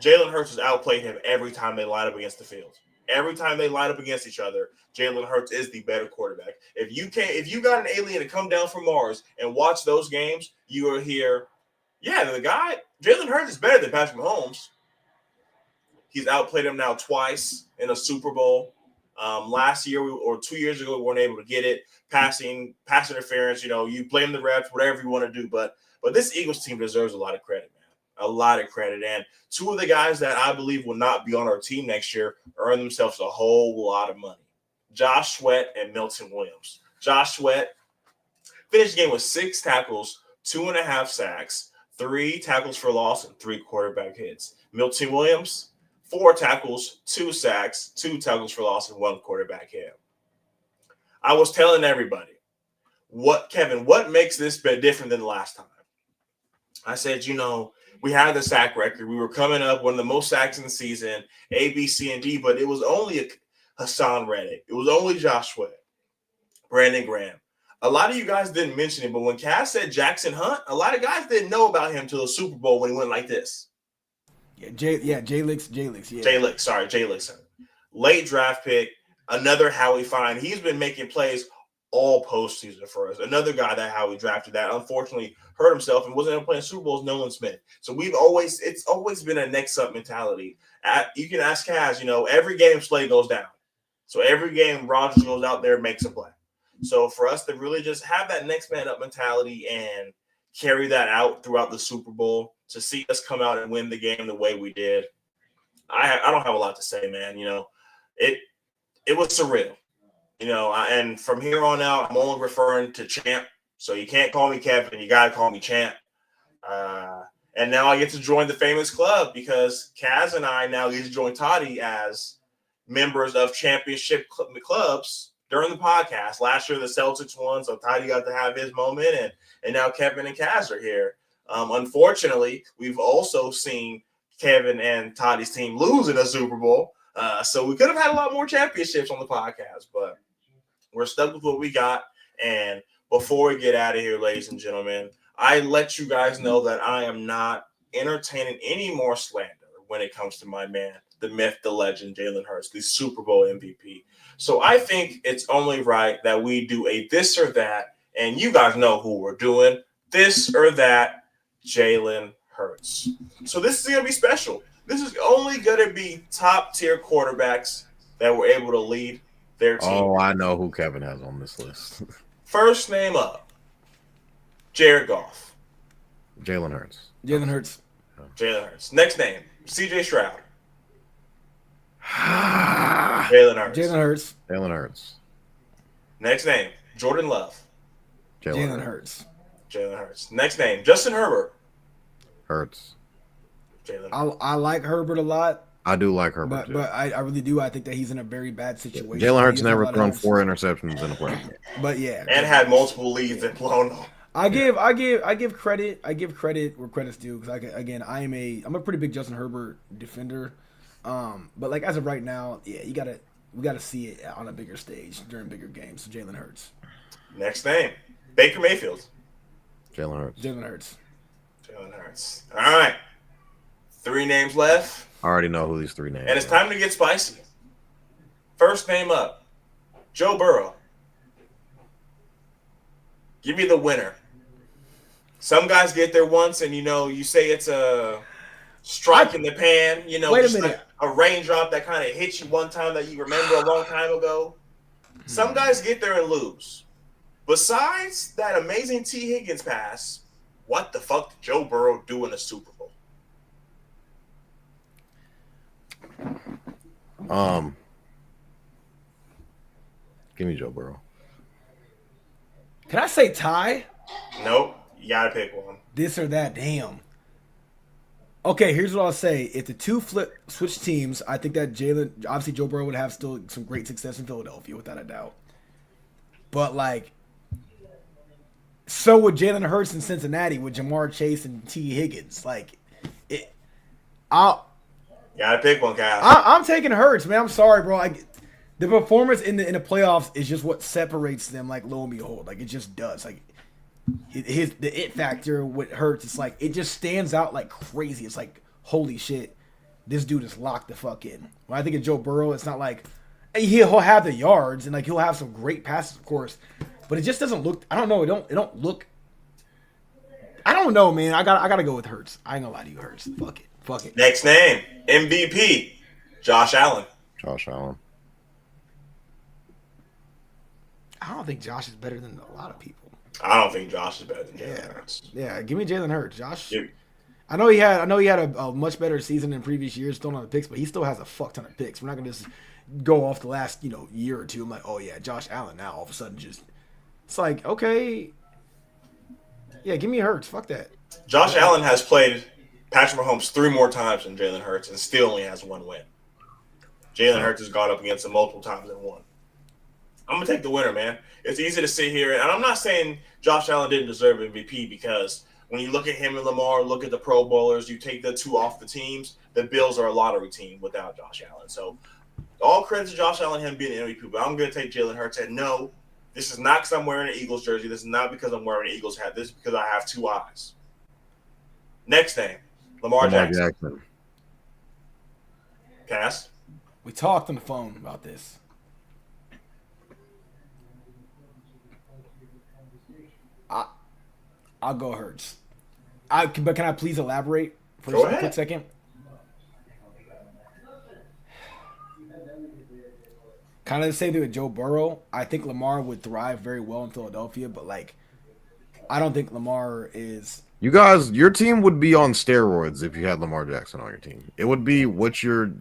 Jalen Hurts has outplayed him every time they line up against the field. Every time they line up against each other, Jalen Hurts is the better quarterback. If you got an alien to come down from Mars and watch those games, you will hear, Jalen Hurts is better than Patrick Mahomes. He's outplayed him now twice in a Super Bowl. Last year or 2 years ago, we weren't able to get it. Pass interference, you blame the refs, whatever you want to do. But this Eagles team deserves a lot of credit, man. A lot of credit. And 2 of the guys that I believe will not be on our team next year earn themselves a whole lot of money. Josh Sweat and Milton Williams. Josh Sweat finished the game with 6 tackles, 2.5 sacks, 3 tackles for loss, and 3 quarterback hits. Milton Williams, 4 tackles, 2 sacks, 2 tackles for loss, and 1 quarterback hit. I was telling everybody, what makes this bit different than the last time? I said, we had the sack record. We were coming up one of the most sacks in the season, A, B, C, and D, but it was only Hassan Reddick. It was only Josh Sweat, Brandon Graham. A lot of you guys didn't mention it, but when Cass said Jackson Hunt, a lot of guys didn't know about him till the Super Bowl when he went like this. J-Lix. J-Lix. Late draft pick, another Howie Fine. He's been making plays all postseason for us. Another guy that Howie drafted that unfortunately hurt himself and wasn't able to play in Super Bowls, Nolan Smith. So it's always been a next up mentality. You can ask Kaz, every game Slay goes down. So every game Rodgers goes out there and makes a play. So for us to really just have that next man up mentality and carry that out throughout the Super Bowl, to see us come out and win the game the way we did, I don't have a lot to say, man. It was surreal. And from here on out, I'm only referring to Champ. So you can't call me Kevin. You got to call me Champ. And now I get to join the famous club because Kaz and I now get to join Toddy as members of championship clubs during the podcast. Last year, the Celtics won, so Toddy got to have his moment. And now Kevin and Kaz are here. Unfortunately, we've also seen Kevin and Toddy's team lose in a Super Bowl. So we could have had a lot more championships on the podcast, but we're stuck with what we got. And before we get out of here, ladies and gentlemen, I let you guys know that I am not entertaining any more slander when it comes to my man, the myth, the legend, Jalen Hurts, the Super Bowl MVP. So I think it's only right that we do a this or that, and you guys know who we're doing, this or that, Jalen Hurts. So this is going to be special. This is only going to be top-tier quarterbacks that were able to lead their team. Oh, I know who Kevin has on this list. First name up, Jared Goff. Jalen Hurts. Jalen Hurts. Next name, C.J. Stroud. Jalen Hurts. Jalen Hurts. Next name, Jordan Love. Jalen Hurts. Jalen Hurts. Next name, Justin Herbert. Hurts. Jalen. I like Herbert a lot, I do like Herbert too. but I really do. I think that he's in a very bad situation. Jalen Hurts He doesn't have a never lot of thrown help. 4 interceptions in a playoff game. But yeah, And had multiple leads and blown them. I give credit where credit's due because I'm a pretty big Justin Herbert defender, but like as of right now, yeah, we gotta see it on a bigger stage during bigger games. So Jalen Hurts. Next name, Baker Mayfield. Jalen Hurts. Jalen Hurts. Jalen Hurts. All right, 3 names left, I already know who these 3 names and it's are. time to get spicy. First name up, Joe Burrow. Give me the winner. Some guys get there once, and you say it's a strike in the pan. Wait a just minute. like a raindrop that kind of hits you one time that you remember a long time ago. Some guys get there and lose. Besides that amazing T. Higgins pass, what the fuck did Joe Burrow do in the Super Bowl? Give me Joe Burrow. Can I say tie? Nope. You gotta pick one. This or that? Damn. Okay, here's what I'll say. If the two switch teams, I think that obviously Joe Burrow would have still some great success in Philadelphia, without a doubt. But like, so would Jalen Hurts in Cincinnati with Jamar Chase and T. Higgins. Like, You gotta pick one, Kyle. I'm taking Hurts, man. I'm sorry, bro. The performance in the playoffs is just what separates them. Like, lo and behold, like it just does. Like, the it factor with Hurts, it's like it just stands out like crazy. It's like, holy shit, this dude is locked the fuck in. When I think of Joe Burrow, it's not like he'll have the yards and like he'll have some great passes, of course, but it just doesn't look. I don't know. It don't look. I don't know, man. I gotta go with Hurts. I ain't gonna lie to you, Hurts. Fuck it. Next name, MVP, Josh Allen. Josh Allen. I don't think Josh is better than a lot of people. I don't think Josh is better than Jalen Hurts. Yeah, give me Jalen Hurts. Josh. Yeah. I know he had a much better season in previous years throwing on the picks, but he still has a fuck ton of picks. We're not gonna just go off the last year or two. I'm like, oh yeah, Josh Allen now all of a sudden just it's like, okay, yeah, give me Hurts. Fuck that. Josh Allen has played Patrick Mahomes 3 more times than Jalen Hurts and still only has 1 win. Jalen Hurts has gone up against him multiple times and won. I'm going to take the winner, man. It's easy to sit here, and I'm not saying Josh Allen didn't deserve MVP because when you look at him and Lamar, look at the Pro Bowlers, you take the 2 off the teams, the Bills are a lottery team without Josh Allen. So all credit to Josh Allen, him being the MVP, but I'm going to take Jalen Hurts. And no, this is not because I'm wearing an Eagles jersey. This is not because I'm wearing an Eagles hat. This is because I have 2 eyes. Next name, Lamar Jackson. Cass? We talked on the phone about this. I'll go Hurts. But can I please elaborate for Go a ahead. quick second? Kind of the same thing with Joe Burrow. I think Lamar would thrive very well in Philadelphia, but like, I don't think Lamar is. You guys, your team would be on steroids if you had Lamar Jackson on your team. It would be what you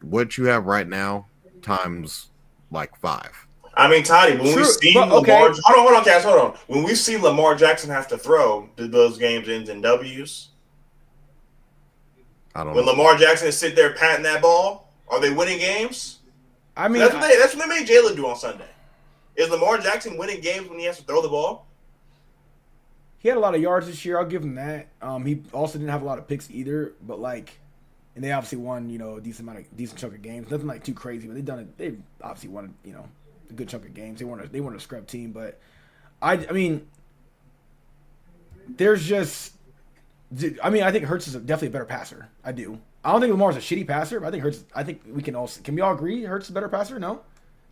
have right now times like 5. I mean, Toddy, when True, we see but, Lamar, okay. hold on, Cass, hold on. When we see Lamar Jackson have to throw, did those games end in W's? I don't When know. Lamar Jackson is sitting there patting that ball, are they winning games? I mean, That's what they made Jalen do on Sunday. Is Lamar Jackson winning games when he has to throw the ball? he had a lot of yards this year. I'll give him that. He also didn't have a lot of picks either, but like, and they obviously won, a decent chunk of games. Nothing like too crazy, but they obviously won, a good chunk of games. They weren't a scrub team, but I mean, there's just, I think Hurts is definitely a better passer. I do. I don't think Lamar's a shitty passer, but I think Hurts. I think can we all agree Hurts is a better passer? No,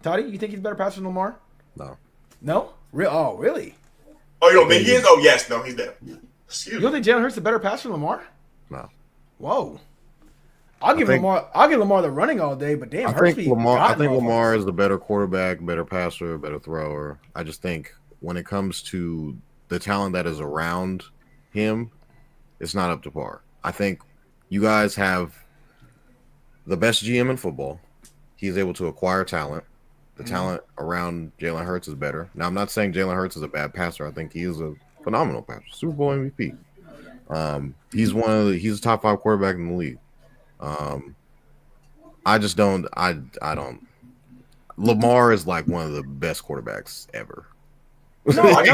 Toddy, you think he's a better passer than Lamar? No. No, oh really? Oh, you don't think he is? Oh, yes. No, he's there. Excuse You me. don't think Jalen Hurts is a better passer than Lamar? No. Whoa. I'll give think- Lamar the running all day, but damn, I Hurts think be Lamar goddamn Lamar is the better quarterback, better passer, better thrower. I just think when it comes to the talent that is around him, it's not up to par. I think you guys have the best GM in football. He's able to acquire talent. The talent around Jalen Hurts is better. Now, I'm not saying Jalen Hurts is a bad passer. I think he is a phenomenal passer. Super Bowl MVP. He's a top 5 quarterback in the league. I just don't. I don't. Lamar is like one of the best quarterbacks ever. No. Why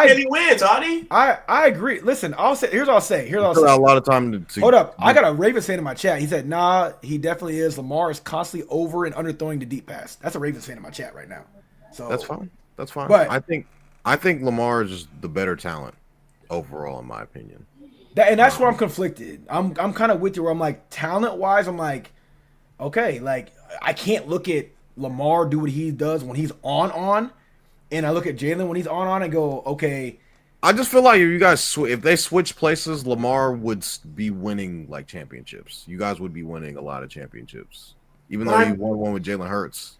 can't he win, Toddy? I agree. Listen, here's what I'll say. A lot of time to hold up. I got a Ravens fan in my chat. He said, "Nah, he definitely is. Lamar is constantly over and underthrowing the deep pass." That's a Ravens fan in my chat right now. So that's fine. That's fine. But I think Lamar is just the better talent overall, in my opinion. That's where I'm conflicted. I'm kind of with you. Where I'm like, talent wise, I'm like, okay, like I can't look at Lamar do what he does when he's on. And I look at Jalen when he's on and go, okay. I just feel like if you guys if they switch places, Lamar would be winning like championships. You guys would be winning a lot of championships, even though you won one with Jalen Hurts.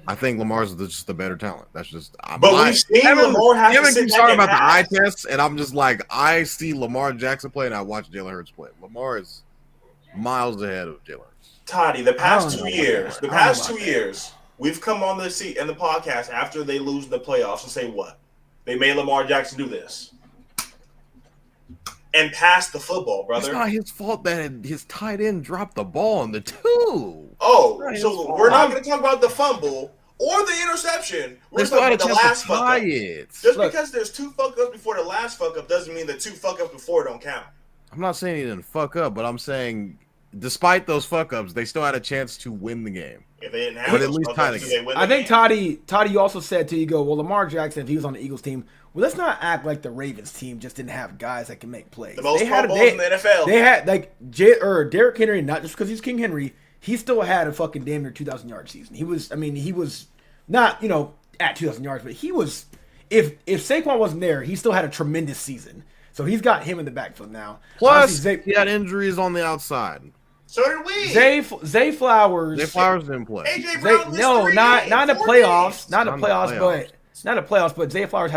I think Lamar's just the better talent. That's just. But we've seen Lamar have to sit back talking about the eye test, and I'm just like, I see Lamar Jackson play, and I watch Jalen Hurts play. Lamar is miles ahead of Jalen Hurts. Toddy, the past 2 years. We've come on the seat and the podcast after they lose in the playoffs and say what? They made Lamar Jackson do this. And pass the football, brother. It's not his fault that his tight end dropped the ball on the 2. Oh, so we're not going to talk about the fumble or the interception. We're talking about the last fuck up. Just because there's 2 fuck ups before the last fuck up doesn't mean the 2 fuck ups before don't count. I'm not saying he didn't fuck up, but I'm saying despite those fuck ups, they still had a chance to win the game. If they didn't have those fuck ups, they win the game. I think Toddy, you also said you go, well, Lamar Jackson, if he was on the Eagles team, well, let's not act like the Ravens team just didn't have guys that can make plays. The most Pro Bowls in the NFL. They had Derrick Henry, not just because he's King Henry, he still had a fucking damn near 2,000 yard season. He was not at 2,000 yards, but he was. If Saquon wasn't there, he still had a tremendous season. So he's got him in the backfield now. Plus, he had injuries on the outside. So did we. Zay Flowers. Zay Flowers didn't play. AJ Brown not in the playoffs. Not in the playoffs, but Zay Flowers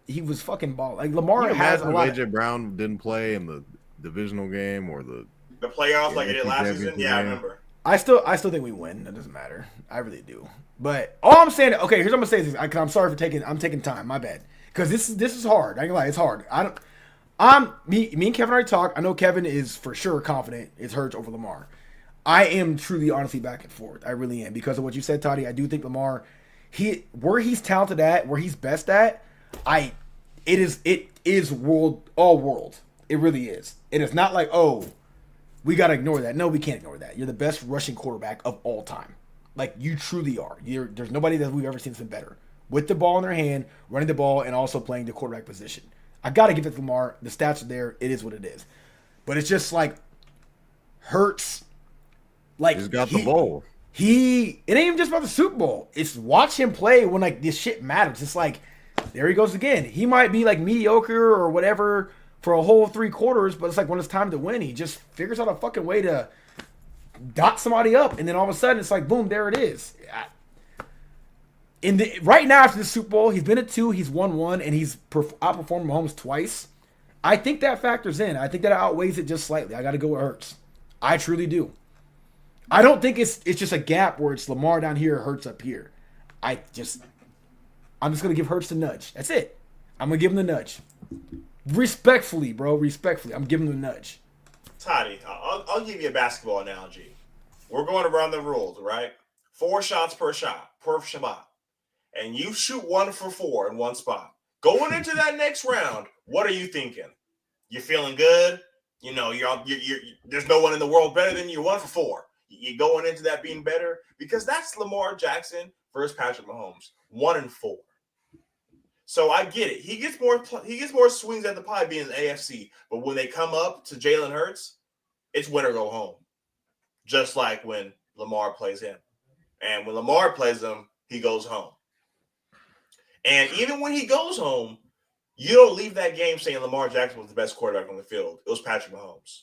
he was fucking ball. Like Lamar has a lot. AJ Brown didn't play in the divisional game or the playoffs like it did last season. Yeah, I remember. I still think we win. It doesn't matter. I really do. But all I'm saying, okay, here's what I'm gonna say. I'm sorry for taking time. My bad. Because this is hard. I ain't gonna lie, it's hard. Me and Kevin already talked. I know Kevin is for sure confident it's Hurts over Lamar. I am truly, honestly, back and forth. I really am because of what you said, Toddy. I do think Lamar, where he's talented at, where he's best at, it is all world. It really is. And it's not like, oh, we gotta ignore that. No, we can't ignore that. You're the best rushing quarterback of all time. Like you truly are. There's nobody that we've ever seen that's been better with the ball in their hand, running the ball, and also playing the quarterback position. I got to give it to Lamar. The stats are there. It is what it is. But it's just like Hurts. Like he's got the ball. It ain't even just about the Super Bowl. It's watch him play when like this shit matters. It's like there he goes again. He might be like mediocre or whatever for a whole 3 quarters, but it's like when it's time to win, he just figures out a fucking way to dot somebody up, and then all of a sudden it's like boom, there it is. Right now after the Super Bowl, he's been at 2, he's won 1, and he's outperformed Mahomes twice. I think that factors in. I think that outweighs it just slightly. I got to go with Hurts. I truly do. I don't think it's just a gap where it's Lamar down here, Hurts up here. I'm just gonna give Hurts the nudge. That's it. I'm gonna give him the nudge. Respectfully, bro. Respectfully, I'm giving him the nudge. Toddy, I'll give you a basketball analogy. We're going around the rules, right? 4 shots per shot. And you shoot 1 for 4 in one spot. Going into that next round, what are you thinking? You're feeling good. You know, you're there's no one in the world better than you. 1 for 4. You're going into that being better because that's Lamar Jackson versus Patrick Mahomes. 1 and 4. So I get it. He gets more swings at the pie being the AFC. But when they come up to Jalen Hurts, it's win or go home. Just like when Lamar plays him. And when Lamar plays him, he goes home. And even when he goes home, you don't leave that game saying Lamar Jackson was the best quarterback on the field. It was Patrick Mahomes.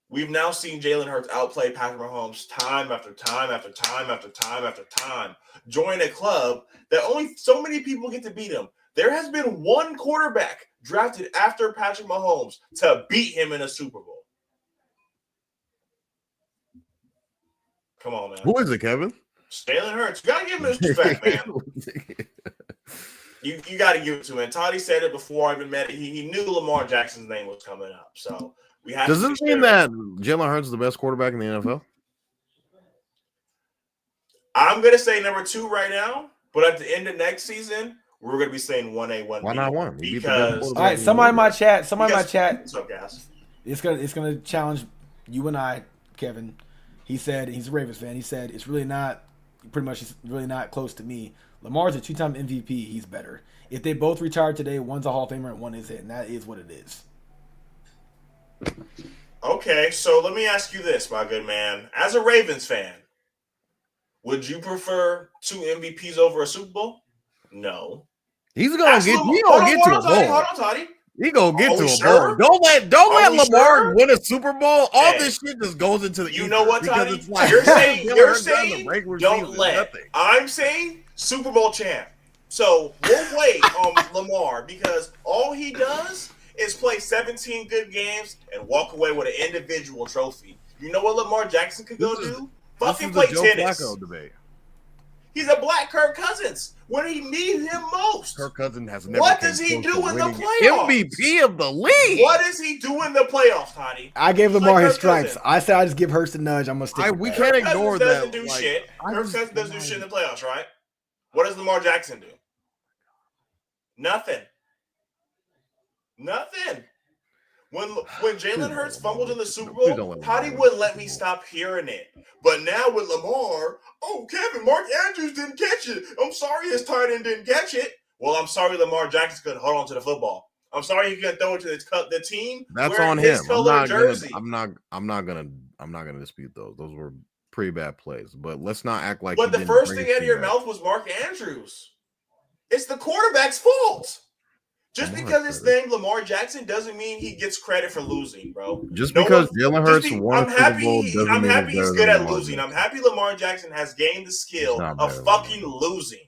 We've now seen Jalen Hurts outplay Patrick Mahomes time after time after time after time after time. Join a club that only so many people get to beat him. There has been one quarterback drafted after Patrick Mahomes to beat him in a Super Bowl. Come on, man. Who is it, Kevin? Jalen Hurts. You gotta give him his respect, man. You got to give it to him. Toddy said it before I even met it. He knew Lamar Jackson's name was coming up. So we have. Does this mean that Jalen Hurts is the best quarterback in the NFL? I'm gonna say number 2 right now, but at the end of next season, we're gonna be saying 1A, 1B. Why not 1? Because all right, somebody in my chat. What's up, guys? It's gonna challenge you and I, Kevin. He said he's a Ravens fan. He said it's really not. Pretty much, it's really not close to me. Lamar's a 2-time MVP. He's better. If they both retire today, one's a Hall of Famer and one isn't, and that is what it is. Okay, so let me ask you this, my good man. As a Ravens fan, would you prefer 2 MVPs over a Super Bowl? No. He's gonna get. He gonna get to a bowl. Hold on, Toddy. He gonna get to a sure? bowl. Don't let Lamar win a Super Bowl. All Hey, this shit just goes into the. You know what, Toddy? Like, You're saying don't season, let. nothing. I'm saying Super Bowl champ. So we'll wait on Lamar because all he does is play 17 good games and walk away with an individual trophy. You know what Lamar Jackson could go do? Fucking play tennis. Flacco debate. He's a black Kirk Cousins. When he needs him most. Kirk Cousins has never. What does he do in the playoffs? MVP of the league. What does he do in the playoffs, Toddy? I gave Lamar his Kirk stripes. Cousins. I said I just give Hurts a nudge. I'm gonna stick. We with can't that. Kirk ignore Cousins that. doesn't do Like, shit. Kirk Cousins doesn't do shit in the playoffs, right? What does Lamar Jackson do? Nothing. When Jalen Hurts fumbled in the Super Bowl, Toddy wouldn't let me stop hearing it. But now with Lamar, Kevin, Mark Andrews didn't catch it. I'm sorry his tight end didn't catch it. Well, I'm sorry Lamar Jackson couldn't hold on to the football. I'm sorry he couldn't throw it to the team. That's wearing on his him. color jersey. I'm not gonna dispute those. Those were pretty bad plays. But let's not act like. But the first thing out of your mouth was Mark Andrews. It's the quarterback's fault. Just because it's named Lamar Jackson doesn't mean he gets credit for losing, bro. Just because Jalen Hurts won a Super Bowl doesn't mean I'm happy he's good at losing. Jackson. I'm happy Lamar Jackson has gained the skill of fucking losing.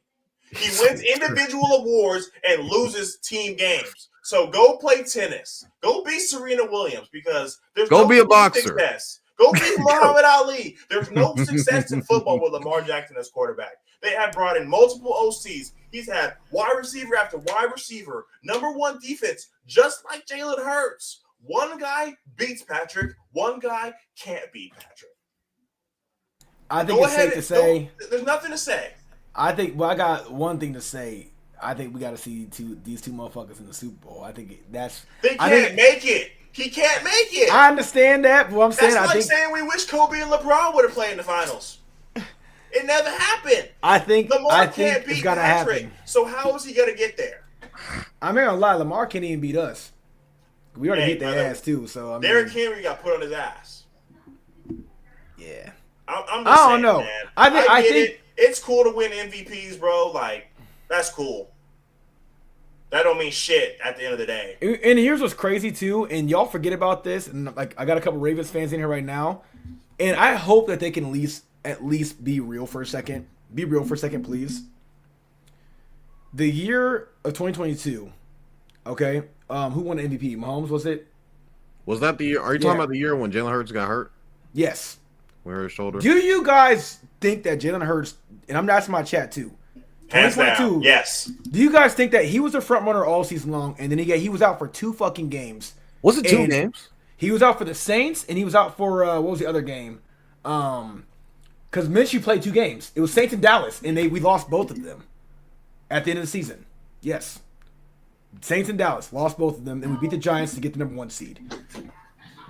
He wins individual awards and loses team games. So go play tennis. Go be Serena Williams because there's go no be a boxer. Success. Go be Muhammad Ali. There's no success in football with Lamar Jackson as quarterback. They have brought in multiple OCs. He's had wide receiver after wide receiver, number 1 defense, just like Jalen Hurts. One guy beats Patrick. One guy can't beat Patrick. I think it's safe to say. There's nothing to say. I think. Well, I got one thing to say. I think we got to see these two motherfuckers in the Super Bowl. I think that's. They can't make it. He can't make it. I understand that. But what I'm saying, that's like saying we wish Kobe and LeBron would have played in the finals. It never happened. I think Lamar can't beat it's gonna Patrick. happen. So how is he gonna get there? I'm not gonna lie, Lamar can't even beat us. We already beat their ass too. So Derrick Henry got put on his ass. Yeah. I'm just I don't saying, know. Man. I think it's cool to win MVPs, bro. Like that's cool. That don't mean shit at the end of the day. And here's what's crazy too, and y'all forget about this. And like I got a couple Ravens fans in here right now, and I hope that they can at least be real for a second. Be real for a second, please. The year of 2022, okay? Who won the MVP? Mahomes, was it? Was that the year? Are you talking about the year when Jalen Hurts got hurt? Yes. Where his shoulder? Do you guys think that Jalen Hurts, and I'm asking my chat too, Hands down, yes. Do you guys think that he was a front runner all season long, and then he was out for 2 fucking games? Was it 2 games? He was out for the Saints, and he was out for what was the other game? Because Minshew played 2 games. It was Saints and Dallas, and we lost both of them at the end of the season. Yes, Saints and Dallas lost both of them, and we beat the Giants to get the number 1 seed.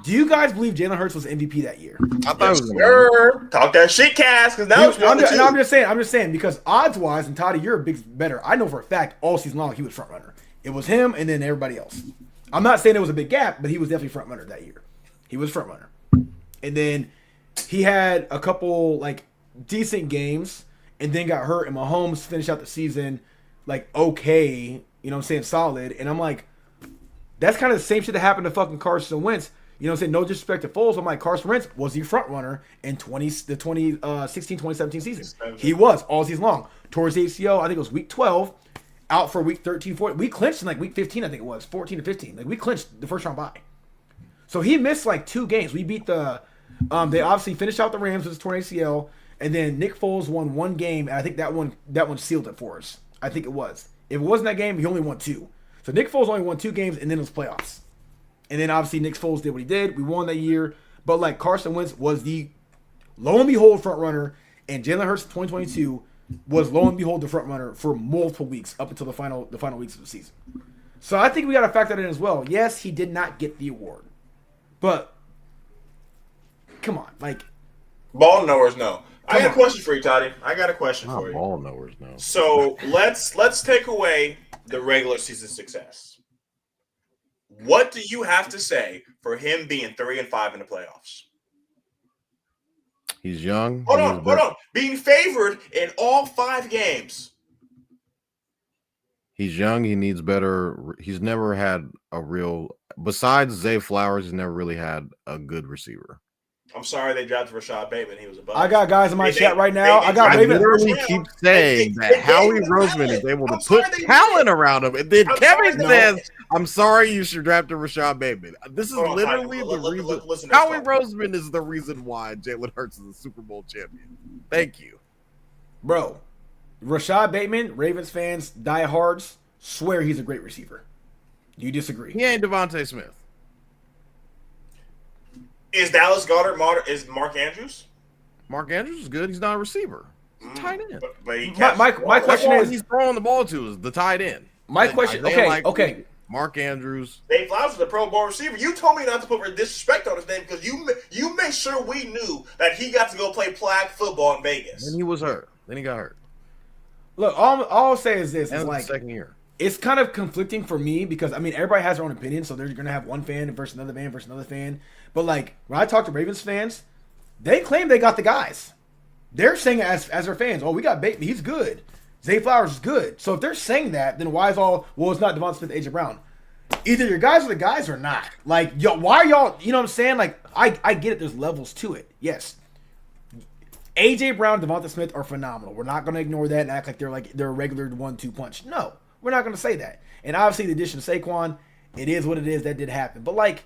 Do you guys believe Jalen Hurts was MVP that year? I thought it was. Sure. Talk that shit, Cass, because now I'm just saying because odds wise, and Toddy, you're a big better. I know for a fact all season long he was front runner. It was him and then everybody else. I'm not saying it was a big gap, but he was definitely front runner that year. He was front runner, and then he had a couple like decent games, and then got hurt, and Mahomes finished out the season like okay, you know what I'm saying, solid, and I'm like, that's kind of the same shit that happened to fucking Carson Wentz. You know what I'm saying? No disrespect to Foles. I'm like, Carson Wentz was the front runner in the 2016-2017 season. He was all season long. Towards the ACL, I think it was week 12, out for week 13, 14. We clinched in like week 15, I think it was, 14 to 15. Like we clinched the first round bye. So he missed like 2 games. We beat they obviously finished out the Rams with his torn ACL, And then Nick Foles won one game, and I think that one sealed it for us. I think it was. If it wasn't that game, he only won 2. So Nick Foles only won 2 games, and then it was playoffs. And then obviously Nick Foles did what he did. We won that year. But like Carson Wentz was the lo and behold front runner, and Jalen Hurts 2022 was lo and behold the front runner for multiple weeks up until the final weeks of the season. So I think we got to factor that in as well. Yes, he did not get the award, but come on, like ball knowers know. I got a question for you, Toddy. I got a question for you. Ball knowers know. So let's take away the regular season success. What do you have to say for him being 3-5 in the playoffs? He's young. Hold on. Being favored in all 5 games. He's young. He needs better. He's never had a real. Besides Zay Flowers, he's never really had a good receiver. I'm sorry they drafted Rashad Bateman. He was a bust. I got guys in my chat right now. I got Raven. literally keep saying that Howie Roseman is able to put talent around him. And then Kevin says, I'm sorry you should draft a Rashad Bateman. This is literally the reason. Howie Roseman is the reason why Jalen Hurts is a Super Bowl champion. Thank you. Bro, Rashad Bateman, Ravens fans, diehards, swear he's a great receiver. Do you disagree? He ain't Devontae Smith. Is Dallas Goedert is Mark Andrews? Mark Andrews is good. He's not a receiver. He's a tight end. But my question is, he's throwing the ball to is the tight end. My question, okay. Mark Andrews. Dave Flowers was a Pro Bowl receiver. You told me not to put disrespect on his name because you made sure we knew that he got to go play flag football in Vegas. Then he was hurt. Then he got hurt. Look, all I'll say is this: and it's like second year. It's kind of conflicting for me because I mean everybody has their own opinion, so they're gonna have one fan versus another fan. But like when I talk to Ravens fans, they claim they got the guys. They're saying as their fans, oh, we got Bateman, he's good. Zay Flowers is good. So if they're saying that, then why is it's not Devon Smith, AJ Brown? Either your guys are the guys or not. Like, why are y'all, you know what I'm saying? Like, I get it, there's levels to it. Yes. AJ Brown, Devonta Smith are phenomenal. We're not going to ignore that and act like they're a regular 1-2 punch. No, we're not going to say that. And obviously the addition of Saquon, it is what it is. That did happen. But like,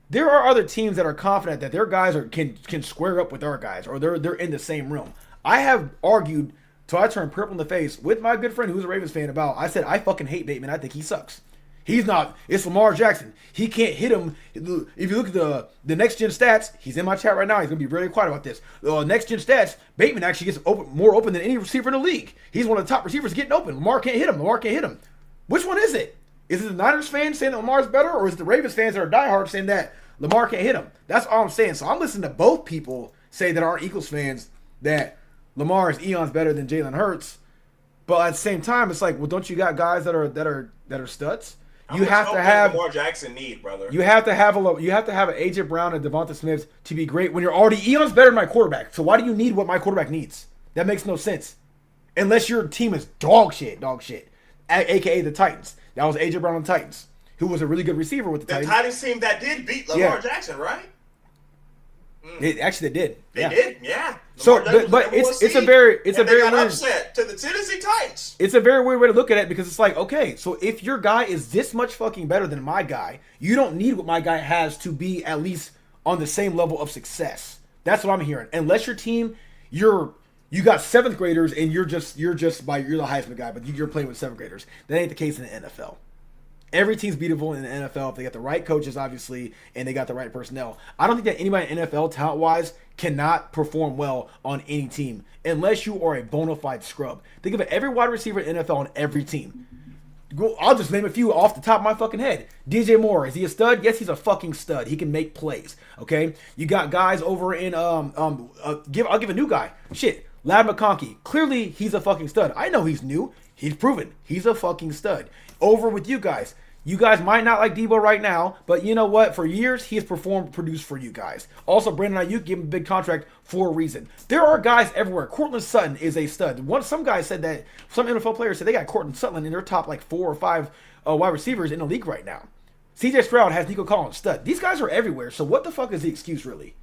there are other teams that are confident that their guys can square up with our guys, or they're in the same room. I have argued till I turned purple in the face with my good friend who's a Ravens fan about. I said I fucking hate Bateman. I think he sucks. He's not. It's Lamar Jackson. He can't hit him. If you look at the next gen stats, he's in my chat right now. He's gonna be really quiet about this. Next gen stats, Bateman actually gets more open than any receiver in the league. He's one of the top receivers getting open. Lamar can't hit him. Which one is it? Is it the Niners fans saying that Lamar's better, or is it the Ravens fans that are diehard saying that Lamar can't hit him? That's all I'm saying. So I'm listening to both people say that aren't Eagles fans that Lamar is eons better than Jalen Hurts. But at the same time, it's like, well, don't you got guys that are studs? You have to have Lamar Jackson need, brother. You have to have an AJ Brown and Devonta Smith to be great when you're already eons better than my quarterback. So why do you need what my quarterback needs? That makes no sense. Unless your team is dog shit, aka the Titans. That was AJ Brown on the Titans, who was a really good receiver with the Titans. The Titans team that did beat Lamar Jackson, right? They did. They did, yeah. So, but it's a very weird upset to the Tennessee Titans. It's a very weird way to look at it because it's like, okay, so if your guy is this much fucking better than my guy, you don't need what my guy has to be at least on the same level of success. That's what I'm hearing. Unless your team, you got 7th graders and you're the Heisman guy, but you're playing with 7th graders. That ain't the case in the NFL. Every team's beatable in the NFL if they got the right coaches, obviously, and they got the right personnel. I don't think that anybody in NFL, talent-wise, cannot perform well on any team unless you are a bona fide scrub. Think of it, every wide receiver in NFL on every team. I'll just name a few off the top of my fucking head. DJ Moore, is he a stud? Yes, he's a fucking stud. He can make plays, okay? You got guys over in, I'll give a new guy. Shit, Lad McConkey. Clearly, he's a fucking stud. I know he's new. He's proven. He's a fucking stud. Over with you guys. You guys might not like Debo right now, but you know what? For years, he has produced for you guys. Also, Brandon Ayuk gave him a big contract for a reason. There are guys everywhere. Courtland Sutton is a stud. Some guys said that, some NFL players said they got Courtland Sutton in their top like 4 or 5 wide receivers in the league right now. CJ Stroud has Nico Collins, stud. These guys are everywhere, so what the fuck is the excuse really?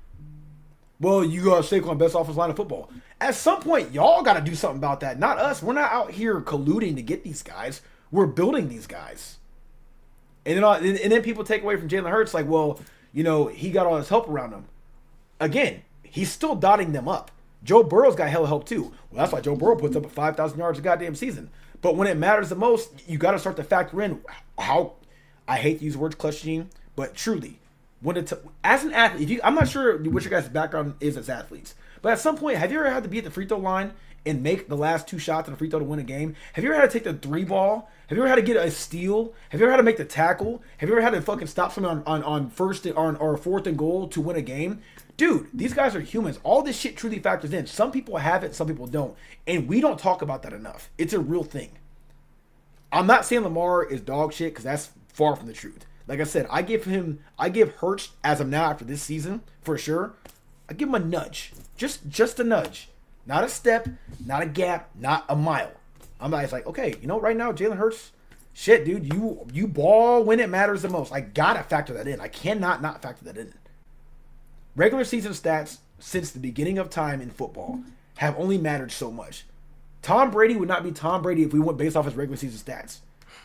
Well, you got Saquon, best offensive line of football. At some point, y'all got to do something about that. Not us. We're not out here colluding to get these guys. We're building these guys. And then people take away from Jalen Hurts like, well, you know, he got all his help around him. Again, he's still dotting them up. Joe Burrow's got hella help too. Well, that's why Joe Burrow puts up 5,000 yards a goddamn season. But when it matters the most, you got to start to factor in how. I hate to use words clutch gene, but truly, as an athlete, I'm not sure what your guys' background is as athletes, but at some point, have you ever had to be at the free throw line and make the last 2 shots on a free throw to win a game? Have you ever had to take the 3 ball? Have you ever had to get a steal? Have you ever had to make the tackle? Have you ever had to fucking stop someone on first or fourth and goal to win a game? Dude, these guys are humans. All this shit truly factors in. Some people have it, some people don't. And we don't talk about that enough. It's a real thing. I'm not saying Lamar is dog shit because that's far from the truth. Like I said, I give Hurts as of now after this season, for sure, I give him a nudge. Just a nudge. Not a step, not a gap, not a mile. I'm like, okay, right now, Jalen Hurts, shit, dude, you ball when it matters the most. I gotta factor that in. I cannot not factor that in. Regular season stats since the beginning of time in football have only mattered so much. Tom Brady would not be Tom Brady if we went based off his regular season stats.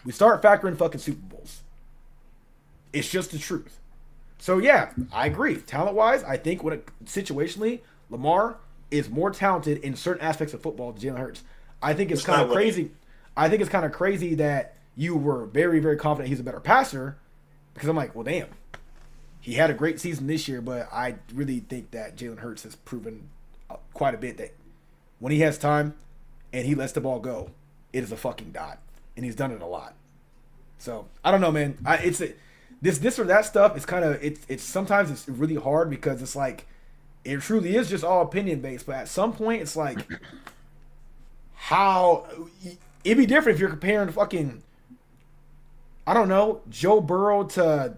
We start factoring fucking Super Bowls. It's just the truth. So yeah, I agree. Talent-wise, I think situationally, Lamar is more talented in certain aspects of football than Jalen Hurts. I think it's kind of crazy. I think it's kind of crazy that you were very, very confident he's a better passer, because I'm like, well, damn. He had a great season this year, but I really think that Jalen Hurts has proven quite a bit that when he has time and he lets the ball go, it is a fucking dot, and he's done it a lot. So I don't know, man. This or that stuff is kind of it's sometimes it's really hard because it's like it truly is just all opinion based. But at some point, it's like how it'd be different if you're comparing fucking I don't know Joe Burrow to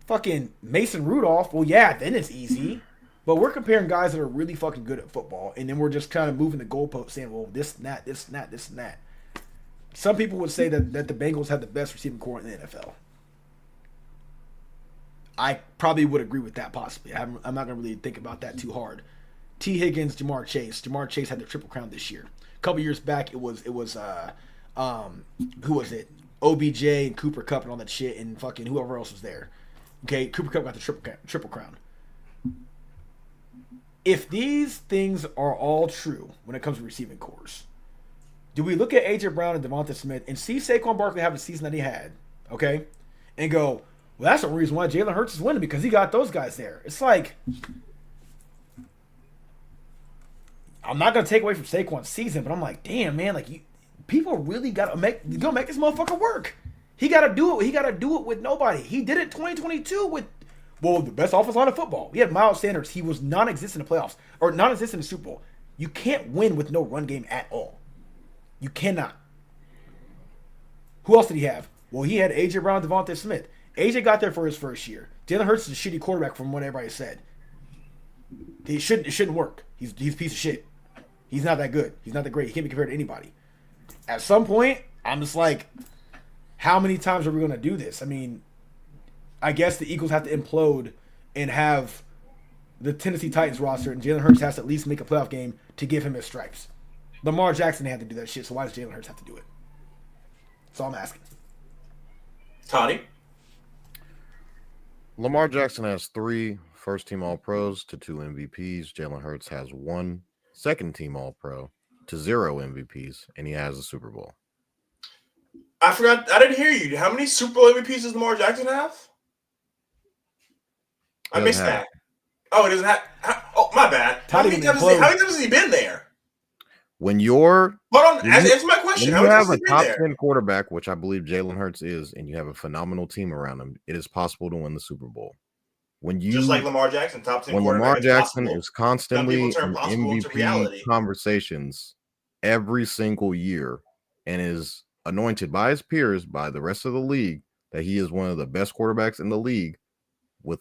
fucking Mason Rudolph. Well, yeah, then it's easy. But we're comparing guys that are really fucking good at football, and then we're just kind of moving the goalpost, saying, well, this and that, this and that, this and that. Some people would say that the Bengals have the best receiving core in the NFL. I probably would agree with that possibly. I'm not going to really think about that too hard. T. Higgins, Jamar Chase. Jamar Chase had the Triple Crown this year. A couple years back, it was who was it? OBJ and Cooper Kupp and all that shit, and fucking whoever else was there. Okay, Cooper Kupp got the Triple Crown. If these things are all true when it comes to receiving cores, do we look at A.J. Brown and Devonta Smith and see Saquon Barkley have the season that he had, okay, and go, well, that's the reason why Jalen Hurts is winning, because he got those guys there. It's like, I'm not going to take away from Saquon's season, but I'm like, damn, man, like, people really got to make this motherfucker work. He got to do it. He got to do it with nobody. He did it 2022 with, well, the best offensive line of football. We had Miles Sanders. He was non-existent in the playoffs, or non-existent in the Super Bowl. You can't win with no run game at all. You cannot. Who else did he have? Well, he had A.J. Brown and Devonta Smith. A.J. got there for his first year. Jalen Hurts is a shitty quarterback from what everybody said. It shouldn't work. He's a piece of shit. He's not that good. He's not that great. He can't be compared to anybody. At some point, I'm just like, how many times are we going to do this? I mean, I guess the Eagles have to implode and have the Tennessee Titans roster, and Jalen Hurts has to at least make a playoff game to give him his stripes. Lamar Jackson had to do that shit, so why does Jalen Hurts have to do it? That's all I'm asking. Toddy? Lamar Jackson has 3 first-team All-Pros to 2 MVPs. Jalen Hurts has 1 second-team All-Pro to 0 MVPs, and he has a Super Bowl. I forgot. I didn't hear you. How many Super Bowl MVPs does Lamar Jackson have? I missed that. Oh, it doesn't have. Oh, my bad. How many times has he been there? When you're hold on, answer my question. When you have a top 10 quarterback, which I believe Jalen Hurts is, and you have a phenomenal team around him, it is possible to win the Super Bowl. When you just like Lamar Jackson, top 10 when quarterback, Lamar Jackson is constantly in MVP conversations every single year and is anointed by his peers, by the rest of the league, that he is one of the best quarterbacks in the league, with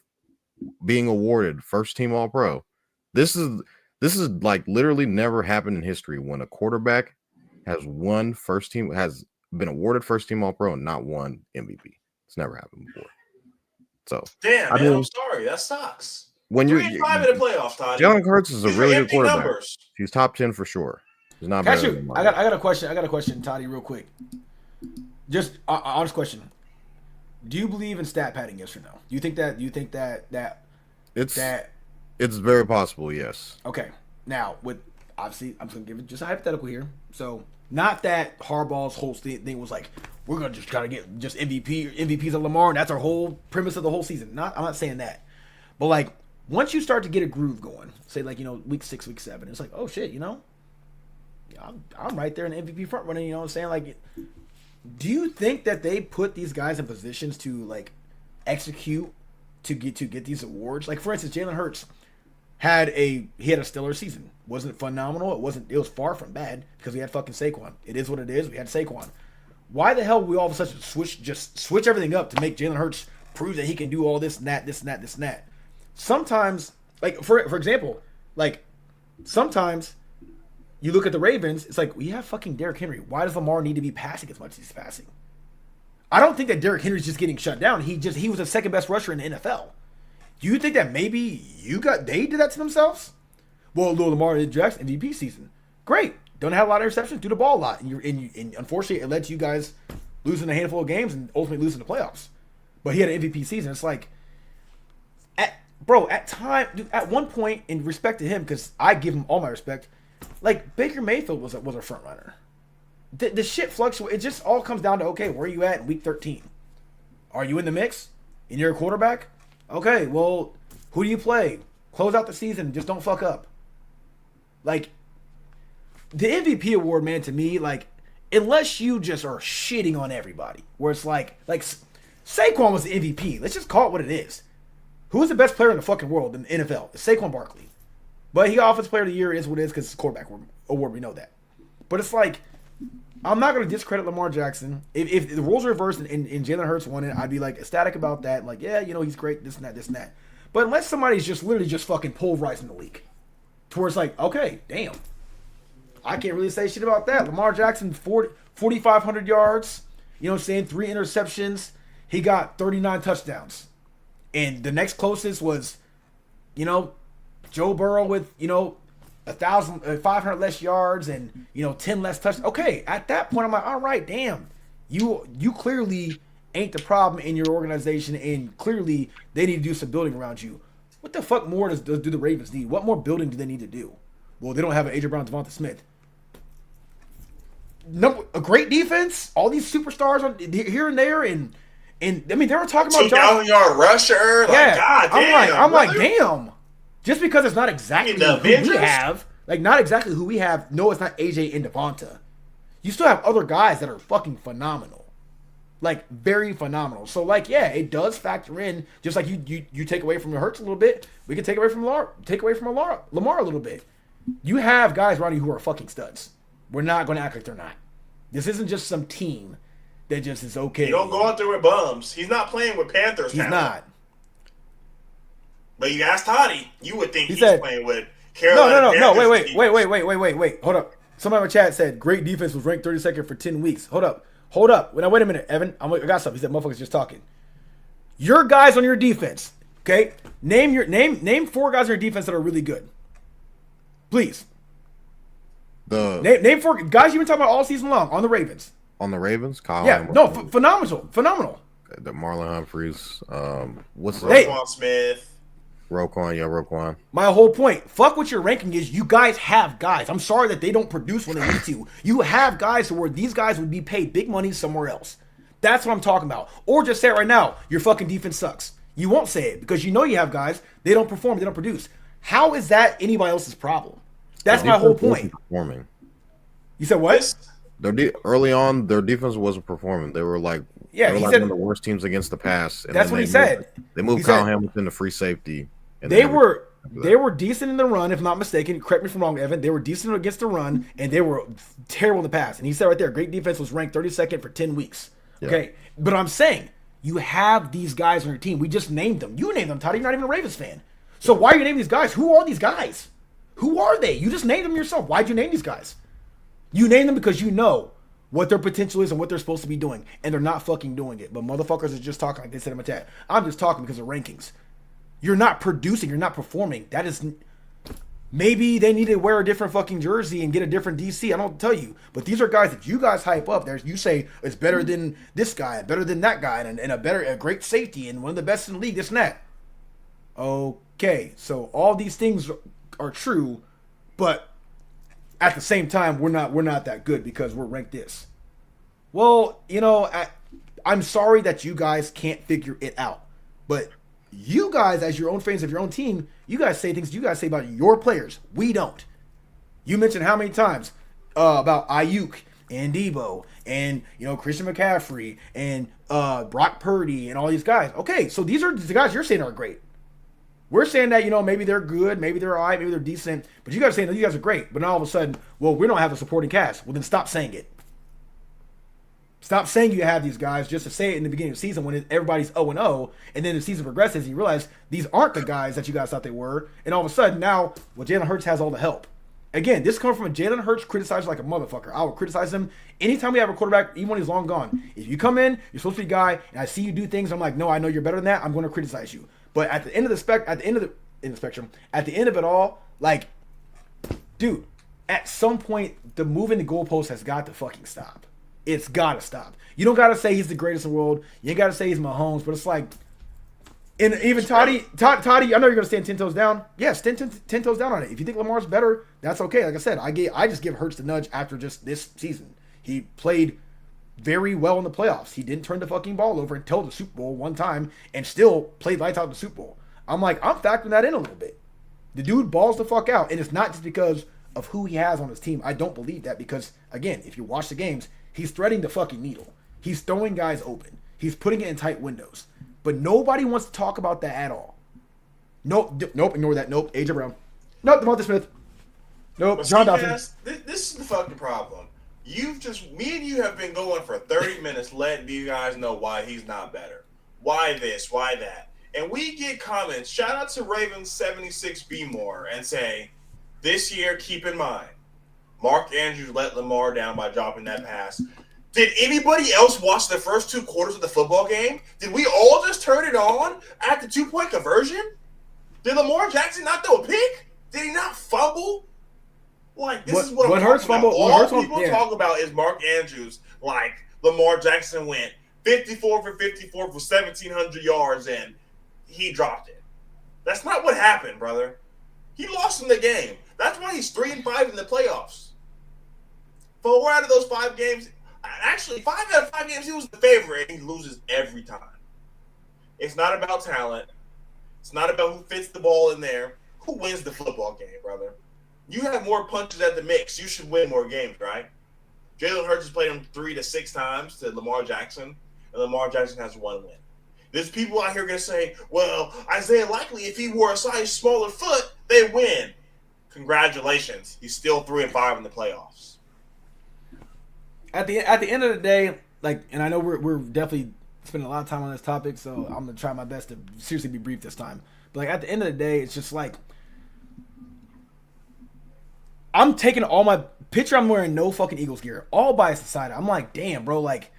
being awarded first team All-Pro. This is like literally never happened in history when a quarterback has been awarded first team All-Pro and not won MVP. It's never happened before. So damn, man, I'm sorry. That sucks. When you're 5 in the playoffs, Todd. Jalen Hurts is a really good quarterback. Numbers. He's top 10 for sure. He's not better than I got a question, Toddy, real quick. Just honest question. Do you believe in stat padding? Yes or no? Do you think that it's very possible? Yes. Okay. Now, with obviously, I'm just gonna give it just a hypothetical here. So, not that Harbaugh's whole thing was like, we're gonna just try to get just MVPs of Lamar, and that's our whole premise of the whole season. I'm not saying that, but like once you start to get a groove going, say like week 6, week 7, it's like, oh shit, I'm right there in the MVP front running. You know what I'm saying? Like, do you think that they put these guys in positions to like execute to get these awards? Like for instance, Jalen Hurts had a stellar season. Wasn't phenomenal. It was far from bad because we had fucking Saquon. It is what it is. We had Saquon. Why the hell we all of a sudden switch everything up to make Jalen Hurts prove that he can do all this and that, this and that, this and that? Sometimes, like for example, like sometimes you look at the Ravens, it's like we have fucking Derrick Henry. Why does Lamar need to be passing as much as he's passing? I don't think that Derrick Henry's just getting shut down. He was the second best rusher in the NFL. Do you think that maybe they did that to themselves? Well, Lamar Jackson MVP season, great. Don't have a lot of interceptions, do the ball a lot, and unfortunately, it led to you guys losing a handful of games and ultimately losing the playoffs. But he had an MVP season. It's like, at one point, in respect to him, because I give him all my respect, like Baker Mayfield was a front runner. The shit fluctuates. It just all comes down to, okay, where are you at in week 13? Are you in the mix? And you're a quarterback? Okay, well, who do you play? Close out the season. Just don't fuck up. Like, the MVP award, man, to me, like, unless you just are shitting on everybody, where it's like Saquon was the MVP. Let's just call it what it is. Who is the best player in the fucking world in the NFL? It's Saquon Barkley. But he Offensive Player of the Year is what it is because it's a quarterback award. We know that. But it's like, I'm not going to discredit Lamar Jackson. If the roles are reversed and Jalen Hurts won it, I'd be like ecstatic about that. Like, yeah, he's great, this and that, this and that. But unless somebody's just literally just fucking pulverizing the league, towards like, okay, damn, I can't really say shit about that. Lamar Jackson, 4,500 yards, 3 interceptions. He got 39 touchdowns. And the next closest was, Joe Burrow with, 500 less yards and 10 less touchdowns. Okay, at that point I'm like, all right, damn, you clearly ain't the problem in your organization, and clearly they need to do some building around you. What the fuck more do the Ravens need? What more building do they need to do? Well, they don't have an A.J. Brown, Devonta Smith. A great defense. All these superstars are here and there, and I mean they were talking about 2,000-yard rusher. Like, God damn, I'm like, damn. Just because it's not exactly who we have, like not exactly who we have. No, it's not AJ and Devonta. You still have other guys that are fucking phenomenal, like very phenomenal. So like, yeah, it does factor in. Just like you take away from Hurts a little bit, we can take away from Lamar a little bit. You have guys around you who are fucking studs. We're not going to act like they're not. This isn't just some team that just is okay. You don't go out there with bums. He's not playing with Panthers. He's not. But you asked Toddy, you would think he's playing with Carolina. No. Wait. Hold up. Somebody in the chat said great defense was ranked 32nd for 10 weeks. Hold up. Now wait a minute, Evan. I got something. He said motherfuckers just talking. Your guys on your defense, okay? Name 4 guys on your defense that are really good. Please. Name 4 guys you've been talking about all season long on the Ravens. On the Ravens, Kyle. Yeah, phenomenal. The Marlon Humphreys. What's Roquan Smith. Roquan. My whole point. Fuck what your ranking is. You guys have guys. I'm sorry that they don't produce when they need to. You have guys where these guys would be paid big money somewhere else. That's what I'm talking about. Or just say it right now. Your fucking defense sucks. You won't say it because you know you have guys. They don't perform. They don't produce. How is that anybody else's problem? That's my whole point. Performing. You said what? Early on, their defense wasn't performing. They were like, said, one of the worst teams against the pass. And that's what he said. They moved Kyle Hamilton to free safety. They were decent in the run, if not mistaken. Correct me if I'm wrong, Evan. They were decent against the run, and they were terrible in the pass. And he said right there, great defense was ranked 32nd for 10 weeks. Okay, yeah. But I'm saying you have these guys on your team. We just named them. You named them, Todd. You're not even a Ravens fan. So why are you naming these guys? Who are these guys? Who are they? You just named them yourself. Why'd you name these guys? You named them because you know what their potential is and what they're supposed to be doing, and they're not fucking doing it. But motherfuckers are just talking like they said in my chat. I'm just talking because of rankings. You're not producing. You're not performing. That is, maybe they need to wear a different fucking jersey and get a different DC. I don't tell you. But these are guys that you guys hype up. You say it's better than this guy, better than that guy, and a great safety, and one of the best in the league, this and that. Okay, so all these things are true, But at the same time, we're not that good because we're ranked this. Well, I'm sorry that you guys can't figure it out. But you guys, as your own fans of your own team, you guys say things you guys say about your players. We don't. You mentioned how many times about Ayuk and Debo and Christian McCaffrey and Brock Purdy and all these guys. Okay, so these are the guys you're saying are great. We're saying that maybe they're good, maybe they're all right, maybe they're decent, but you guys are saying that you guys are great. But now all of a sudden, well, we don't have a supporting cast. Well, then stop saying it. Stop saying you have these guys just to say it in the beginning of the season when everybody's 0-0, and then the season progresses and you realize these aren't the guys that you guys thought they were, and all of a sudden now, well, Jalen Hurts has all the help. Again, this comes from a Jalen Hurts criticized like a motherfucker. I will criticize him anytime we have a quarterback, even when he's long gone. If you come in, you're supposed to be a guy, and I see you do things, I'm like, no, I know you're better than that. I'm going to criticize you. But at the end of the spectrum, at the end of it all, like, dude, at some point, the moving the goalpost has got to fucking stop. It's got to stop. You don't got to say he's the greatest in the world. You ain't got to say he's Mahomes, but it's like, and even Toddy, I know you're going to stand 10 toes down. Yeah, stand 10 toes down on it. If you think Lamar's better, that's okay. Like I said, I just give Hurts the nudge after just this season. He played very well in the playoffs. He didn't turn the fucking ball over until the Super Bowl one time and still played lights out in the Super Bowl. I'm factoring that in a little bit. The dude balls the fuck out, and it's not just because of who he has on his team. I don't believe that because, again, if you watch the games, he's threading the fucking needle. He's throwing guys open. He's putting it in tight windows. But nobody wants to talk about that at all. Nope, ignore that. Nope, AJ Brown. Nope, Devonta Smith. Nope, John Dawson. This is the fucking problem. Me and you have been going for 30 minutes letting you guys know why he's not better. Why this, why that. And we get comments, shout out to Ravens76B more, and say, this year, keep in mind, Mark Andrews let Lamar down by dropping that pass. Did anybody else watch the first 2 quarters of the football game? Did we all just turn it on at the 2-point conversion? Did Lamar Jackson not throw a pick? Did he not fumble? Like, this is what I'm Hurts talking about. fumble, All people talk about is Mark Andrews. Like, Lamar Jackson went 54 for 54 for 1,700 yards, and he dropped it. That's not what happened, brother. He lost in the game. That's why he's 3-5 in the playoffs. 4 out of those 5 games, actually 5 out of 5 games, he was the favorite, and he loses every time. It's not about talent. It's not about who fits the ball in there. Who wins the football game, brother? You have more punches at the mix. You should win more games, right? Jalen Hurts has played him 3 to 6 times to Lamar Jackson, and Lamar Jackson has 1 win. There's people out here going to say, well, Isaiah Likely, if he wore a size smaller foot, they win. Congratulations. He's still 3-5 in the playoffs. At the end of the day, like, and I know we're definitely spending a lot of time on this topic, so I'm going to try my best to seriously be brief this time. But, like, at the end of the day, it's just like, I'm taking all my picture. I'm wearing no fucking Eagles gear, all bias aside. I'm like, damn, bro, like,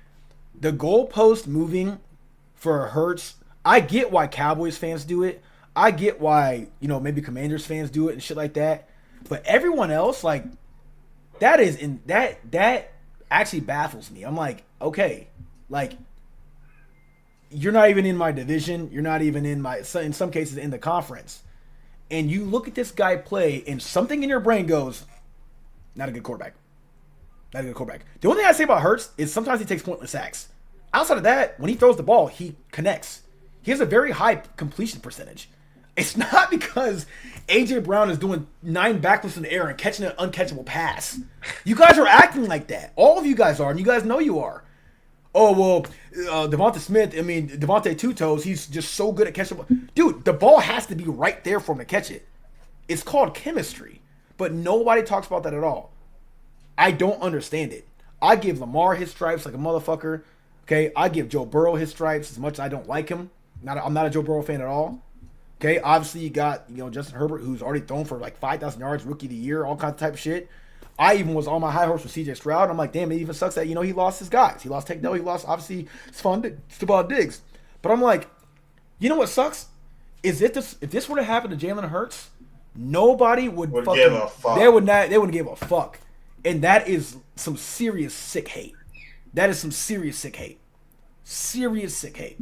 the goalpost moving for Hurts, I get why Cowboys fans do it. I get why, maybe Commanders fans do it and shit like that. But everyone else, like, that actually baffles me. I'm like, okay, like, you're not even in my division. You're not even in some cases, in the conference. And you look at this guy play, and something in your brain goes, not a good quarterback. Not a good quarterback. The only thing I say about Hurts is sometimes he takes pointless sacks. Outside of that, when he throws the ball, he connects. He has a very high completion percentage. It's not because A.J. Brown is doing 9 backflips in the air and catching an uncatchable pass. You guys are acting like that. All of you guys are, and you guys know you are. Oh, well, Devontae Two Toes, he's just so good at catching the ball. Dude, the ball has to be right there for him to catch it. It's called chemistry. But nobody talks about that at all. I don't understand it. I give Lamar his stripes like a motherfucker. Okay, I give Joe Burrow his stripes as much as I don't like him. I'm not a Joe Burrow fan at all. Okay, obviously you got Justin Herbert, who's already thrown for like 5,000 yards, rookie of the year, all kinds of type of shit. I even was on my high horse with C.J. Stroud. I'm like, damn, it even sucks that he lost his guys. He lost Tank Dell. He lost obviously Stephon Diggs. But I'm like, you know what sucks is if this were to happen to Jalen Hurts, nobody would fucking give a fuck. They wouldn't give a fuck, and that is some serious sick hate. That is some serious sick hate. Serious sick hate.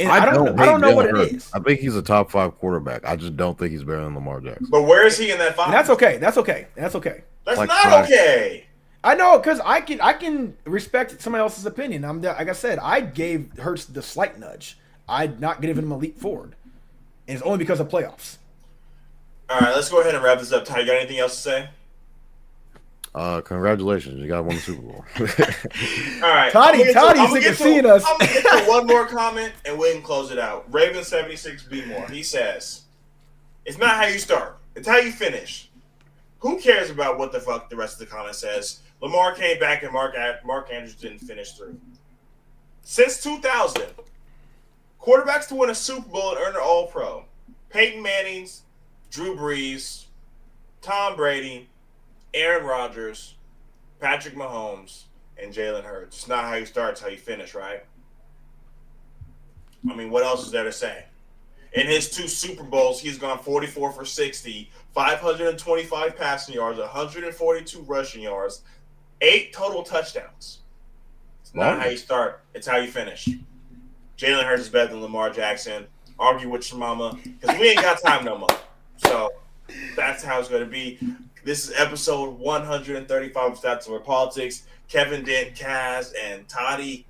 And I don't hate know what Jalen it Hurts. is. I think he's a top 5 quarterback. I just don't think he's better than Lamar Jackson. But where is he in that five? And that's okay. That's okay. That's Like not five. okay. I know, because I can respect somebody else's opinion. Like I said, I gave Hurts the slight nudge. I'd not giving him a leap forward. And it's only because of playoffs. All right, let's go ahead and wrap this up. Ty, you got anything else to say? Congratulations, you got won the Super Bowl. All right, Toddy's sick of seeing us. I'm gonna get to one more comment and we can close it out. Raven76B more. He says, "It's not how you start; it's how you finish. Who cares about what the fuck the rest of the comment says? Lamar came back and Mark Andrews didn't finish through. Since 2000, quarterbacks to win a Super Bowl and earn an All-Pro: Peyton Manning's, Drew Brees, Tom Brady, Aaron Rodgers, Patrick Mahomes, and Jalen Hurts. It's not how you start, it's how you finish, right? I mean, what else is there to say? In his 2 Super Bowls, he's gone 44 for 60, 525 passing yards, 142 rushing yards, 8 total touchdowns. It's not how you start, it's how you finish. Jalen Hurts is better than Lamar Jackson. Argue with your mama, because we ain't got time no more. So that's how it's going to be. This is episode 135 of Stats Over Politics. Kevin Dent, Kaz, and Toddy.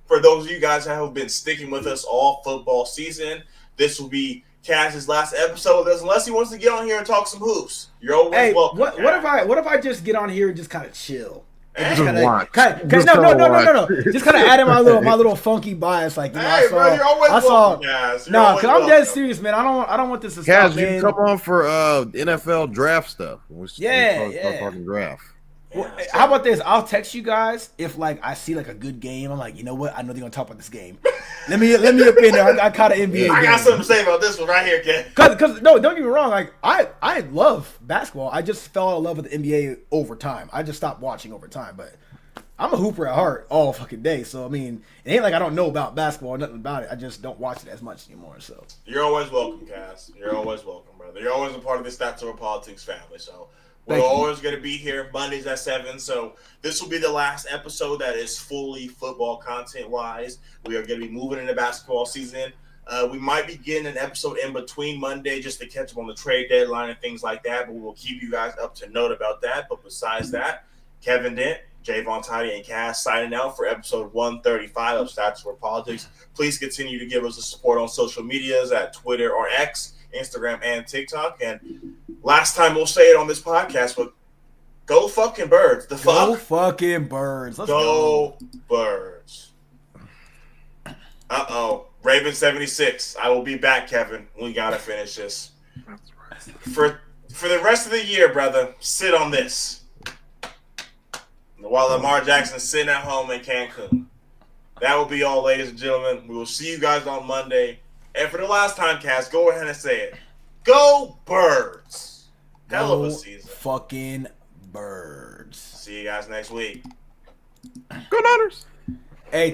For those of you guys that have been sticking with us all football season, this will be Kaz's last episode with us, unless he wants to get on here and talk some hoops. You're always welcome. What if I just get on here and just kind of chill? Hey, Just watch. No. Just kind of add in my little funky bias, like hey, bro, you're always welcome, Kaz. No, because I'm dead serious, man. I don't want this to stop, Kaz, man. you come on for NFL draft stuff. Yeah. Talking draft. Well, how about this? I'll text you guys if I see a good game. I'm like, you know what? I know they're gonna talk about this game. Let me up in there. I caught an NBA. I got something to say about this one right here, Ken. Because no, don't get me wrong. I love basketball. I just fell in love with the NBA over time. I just stopped watching over time. But I'm a hooper at heart all fucking day. So I mean, it ain't like I don't know about basketball or nothing about it. I just don't watch it as much anymore. So you're always welcome, Kaz. You're always welcome, brother. You're always a part of the Stats Over Politics family. So. We're always going to be here Mondays at 7. So this will be the last episode that is fully football content-wise. We are going to be moving into basketball season. We might be getting an episode in between Monday just to catch up on the trade deadline and things like that, but we'll keep you guys up to note about that. But besides that, Kevin Dent, Jaevon, Toddy, and Cass signing out for episode 135 of Stats for Politics. Please continue to give us the support on social medias at Twitter or X, Instagram, and TikTok. And last time we'll say it on this podcast, but go fucking birds. The fuck? Go fucking birds. Let's go birds. Uh-oh. Raven76. I will be back, Kevin. We got to finish this. For the rest of the year, brother, sit on this. While Lamar Jackson's sitting at home in Cancun. That will be all, ladies and gentlemen. We will see you guys on Monday. And for the last time, Cass, go ahead and say it. Go birds. Hell of a season. Fucking birds. See you guys next week. Go Niners. Hey.